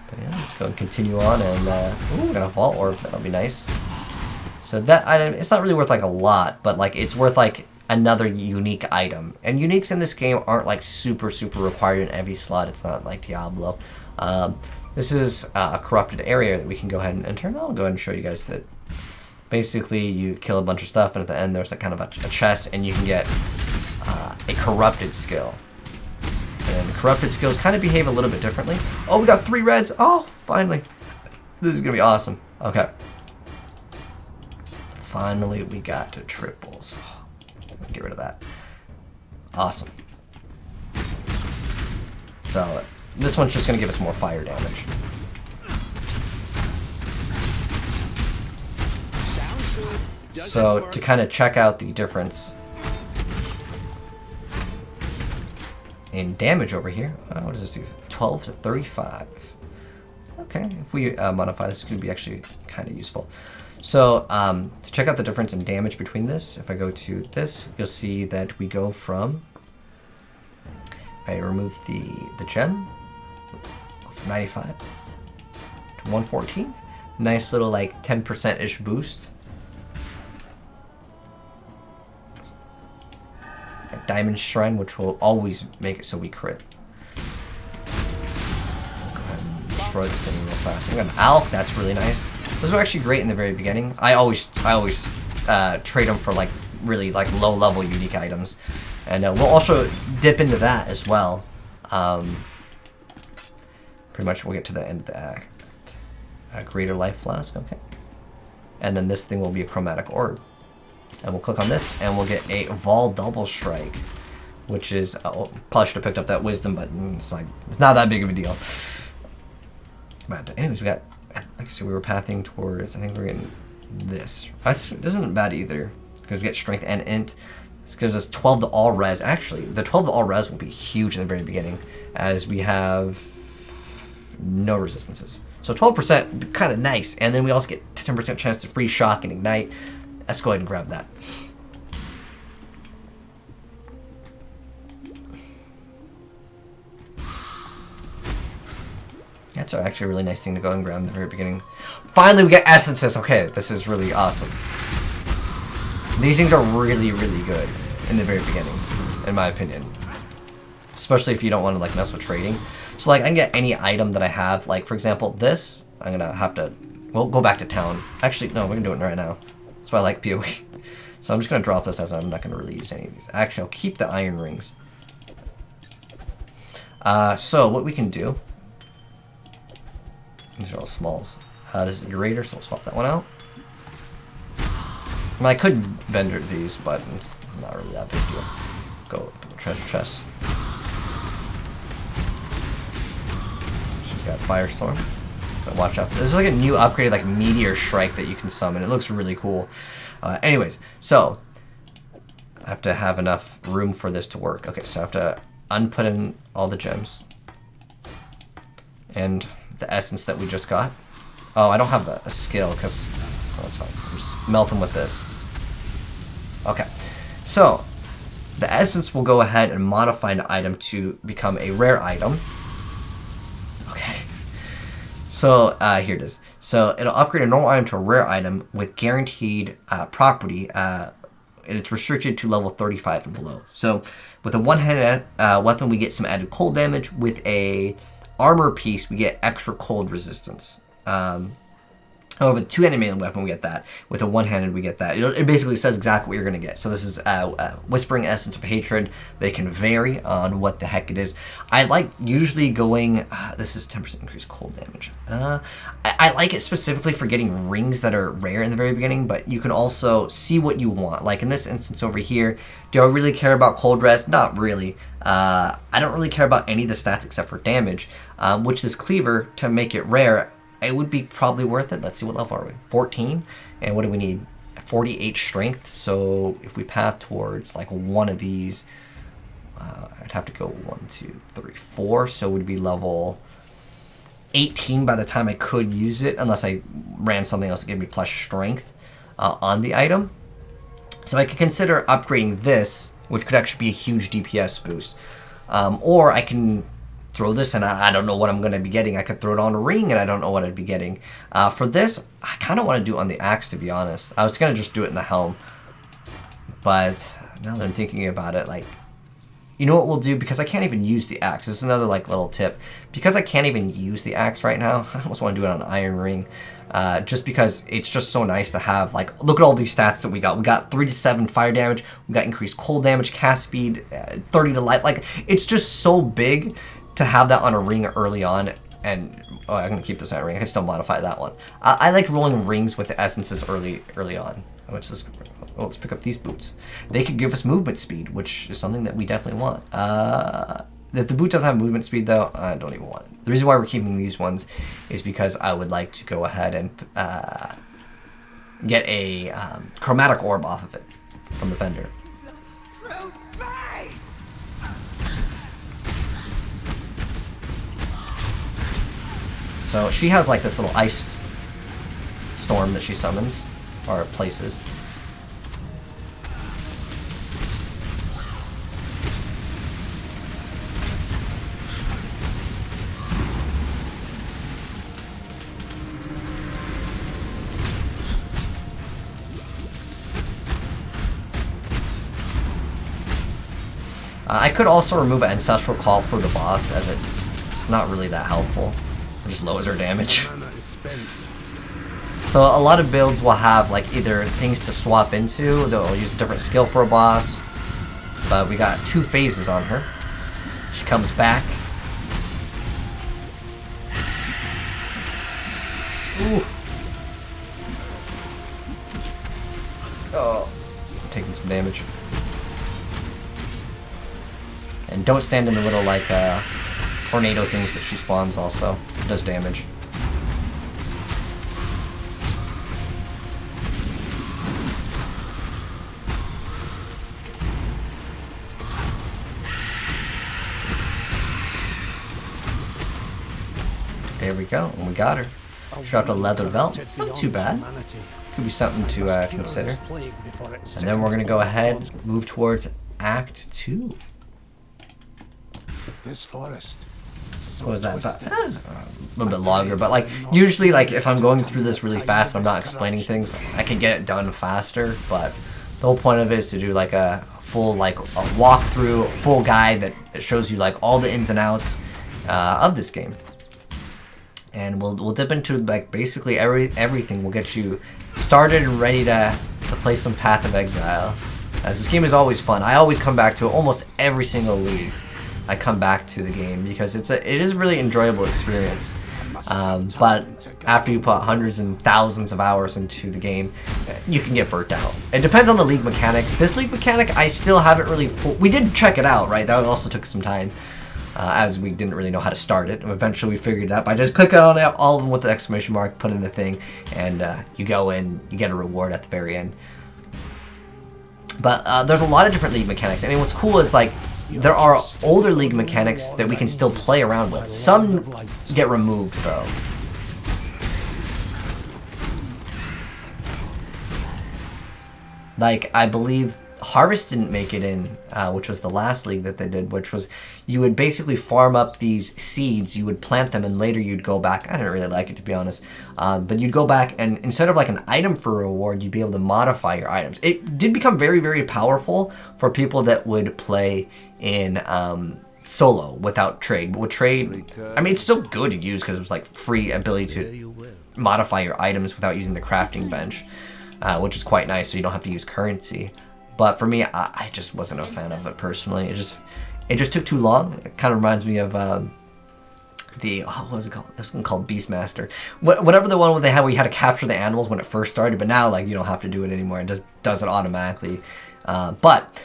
But yeah, let's go and continue on, and ooh, we got a vault orb. That'll be nice. So that item, it's not really worth like a lot, but like it's worth like another unique item. And uniques in this game aren't like super required in every slot. It's not like Diablo. This is a corrupted area that we can go ahead and enter. And I'll go ahead and show you guys that basically you kill a bunch of stuff, and at the end there's a kind of a chest, and you can get a corrupted skill. And corrupted skills kind of behave a little bit differently. Oh, we got 3 reds. Oh, finally. This is going to be awesome. Okay. Finally, we got to triples. Get rid of that. Awesome. So, this one's just going to give us more fire damage. So, to kind of check out the difference in damage over here, what does this do? 12 to 35. Okay, if we modify this, it's going to be actually kind of useful. So, to check out the difference in damage between this, if I go to this, you'll see that we go from, I remove the gem, from 95 to 114. Nice little like 10%-ish boost. A diamond shrine, which will always make it so we crit. Go ahead and destroy this thing real fast. We got an Alk, that's really nice. Those are actually great in the very beginning. I always trade them for like really like low level unique items, and we'll also dip into that as well. Pretty much we'll get to the end of the act. A greater life flask, okay. And then this thing will be a chromatic orb, and we'll click on this, and we'll get a Vol double strike, which is probably should have picked up that wisdom, but it's fine. It's not that big of a deal. But anyways, we got. Like I said, we were pathing towards, I think we're getting this. This isn't bad either, because we get strength and int. This gives us 12 to all res. Actually, the 12 to all res will be huge in the very beginning, as we have no resistances. So 12%, kind of nice. And then we also get 10% chance to free shock and ignite. Let's go ahead and grab that. That's actually a really nice thing to go and grab in the very beginning. Finally, we get essences. Okay, this is really awesome. These things are really good in the very beginning, in my opinion. Especially if you don't want to like mess with trading. So like I can get any item that I have. Like for example, this, I'm gonna have to, we'll go back to town. Actually, no, we're gonna do it right now. That's why I like POE. So I'm just gonna drop this, as I'm not gonna really use any of these. Actually, I'll keep the iron rings. So what we can do, these are all smalls. This is your raider, so we'll swap that one out. I mean, I could vendor these, but it's not really that big deal. Go open the treasure chest. She's got Firestorm. But watch out. This is like a new upgraded like Meteor Shrike that you can summon. It looks really cool. Anyways, so I have to have enough room for this to work. Okay, so I have to unput in all the gems. And the essence that we just got. Oh, I don't have a skill because... Oh, that's fine. I'm just melt them with this. Okay. So, the essence will go ahead and modify an item to become a rare item. Okay. So, here it is. So, it'll upgrade a normal item to a rare item with guaranteed property, and it's restricted to level 35 and below. So, with a one-handed weapon, we get some added cold damage. With a armor piece, we get extra cold resistance. With a two-handed melee weapon, we get that. With a one-handed, we get that. It basically says exactly what you're going to get. So this is Whispering Essence of Hatred. They can vary on what the heck it is. I like usually going... this is 10% increased cold damage. I like it specifically for getting rings that are rare in the very beginning, but you can also see what you want. Like in this instance over here, do I really care about cold rest? Not really. I don't really care about any of the stats except for damage, which this cleaver, to make it rare, it would be probably worth it. Let's see, what level are we? 14. And what do we need? 48 strength. So if we path towards like one of these, I'd have to go 1, 2, 3, 4. So it would be level 18 by the time I could use it, unless I ran something else that gave me plus strength on the item. So I could consider upgrading this, which could actually be a huge DPS boost. Or I can throw this and I don't know what I'm going to be getting. I could throw it on a ring and I don't know what I'd be getting. For this, I kind of want to do it on the axe, to be honest. I was going to just do it in the helm. But now that I'm thinking about it, like, you know what we'll do? Because I can't even use the axe. This is another like little tip. Because I can't even use the axe right now, I almost want to do it on an iron ring. Just because it's just so nice to have, like, look at all these stats that we got. We got 3 to 7 fire damage. We got increased cold damage, cast speed, 30 to life. Like, it's just so big to have that on a ring early on. And oh, I'm gonna keep this on a ring. I can still modify that one. I like rolling rings with the essences early on. Let's pick up these boots. They could give us movement speed, which is something that we definitely want. If the boot doesn't have movement speed, though, I don't even want it. The reason why we're keeping these ones is because I would like to go ahead and get a chromatic orb off of it from the vendor. So she has like this little ice storm that she summons, or places. I could also remove an Ancestral Call for the boss, as it's not really that helpful. It just lowers our damage. So a lot of builds will have like either things to swap into, they'll use a different skill for a boss, but we got 2 phases on her. She comes back. Ooh. Oh, I'm taking some damage. And don't stand in the little like tornado things that she spawns also. It does damage. There we go, and we got her. She dropped a leather belt. Not too bad. Could be something to consider. And then we're going to go ahead, move towards Act 2. This forest. What was that? That was a little bit longer, but like usually, like if I'm going through this really fast and I'm not explaining things, I can get it done faster. But the whole point of it is to do like a full like a walkthrough, full guide that shows you like all the ins and outs of this game. And we'll dip into like basically everything. We'll get you started and ready to play some Path of Exile. As this game is always fun. I always come back to it almost every single league. I come back to the game because it is a really enjoyable experience. But after you put hundreds and thousands of hours into the game, you can get burnt out. It depends on the league mechanic. This league mechanic, I still haven't really... We did check it out, right? That also took some time, as we didn't really know how to start it. And eventually we figured it out by just clicking on all of them with the exclamation mark, put in the thing, and you go in, you get a reward at the very end. But there's a lot of different league mechanics. I mean, what's cool is like there are older league mechanics that we can still play around with. Some get removed though. Like, I believe Harvest didn't make it in, which was the last league that they did, which was you would basically farm up these seeds, you would plant them, and later you'd go back. I didn't really like it, to be honest. But you'd go back, and instead of like an item for reward, you'd be able to modify your items. It did become very, very powerful for people that would play in solo without trade. But with trade, I mean, it's still good to use because it was like free ability to modify your items without using the crafting bench. Which is quite nice, so you don't have to use currency. But for me, I just wasn't a fan of it personally. It just took too long. It kind of reminds me of what was it called? It was called Beastmaster. Whatever the one where they had where you had to capture the animals when it first started, but now like you don't have to do it anymore. It just does it automatically. But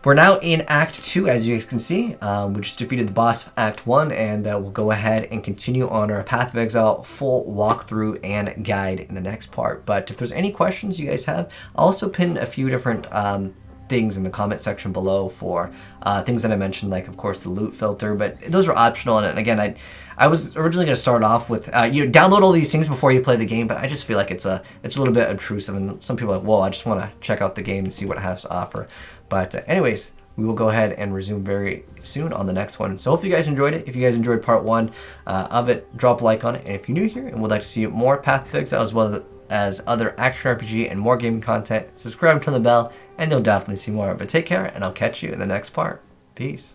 we're now in Act 2, as you guys can see. We just defeated the boss of Act 1, and we'll go ahead and continue on our Path of Exile full walkthrough and guide in the next part. But if there's any questions you guys have, I'll also pin a few different things in the comment section below for things that I mentioned, like, of course, the loot filter, but those are optional. And again, I was originally going to start off with, you download all these things before you play the game, but I just feel like it's a little bit obtrusive, and some people are like, whoa, I just want to check out the game and see what it has to offer. But anyways, we will go ahead and resume very soon on the next one. So hopefully you guys enjoyed it. If you guys enjoyed part 1 of it, drop a like on it. And if you're new here and would like to see more Path of Exile as well as other action RPG and more gaming content, subscribe and turn the bell, and you'll definitely see more. But take care, and I'll catch you in the next part. Peace.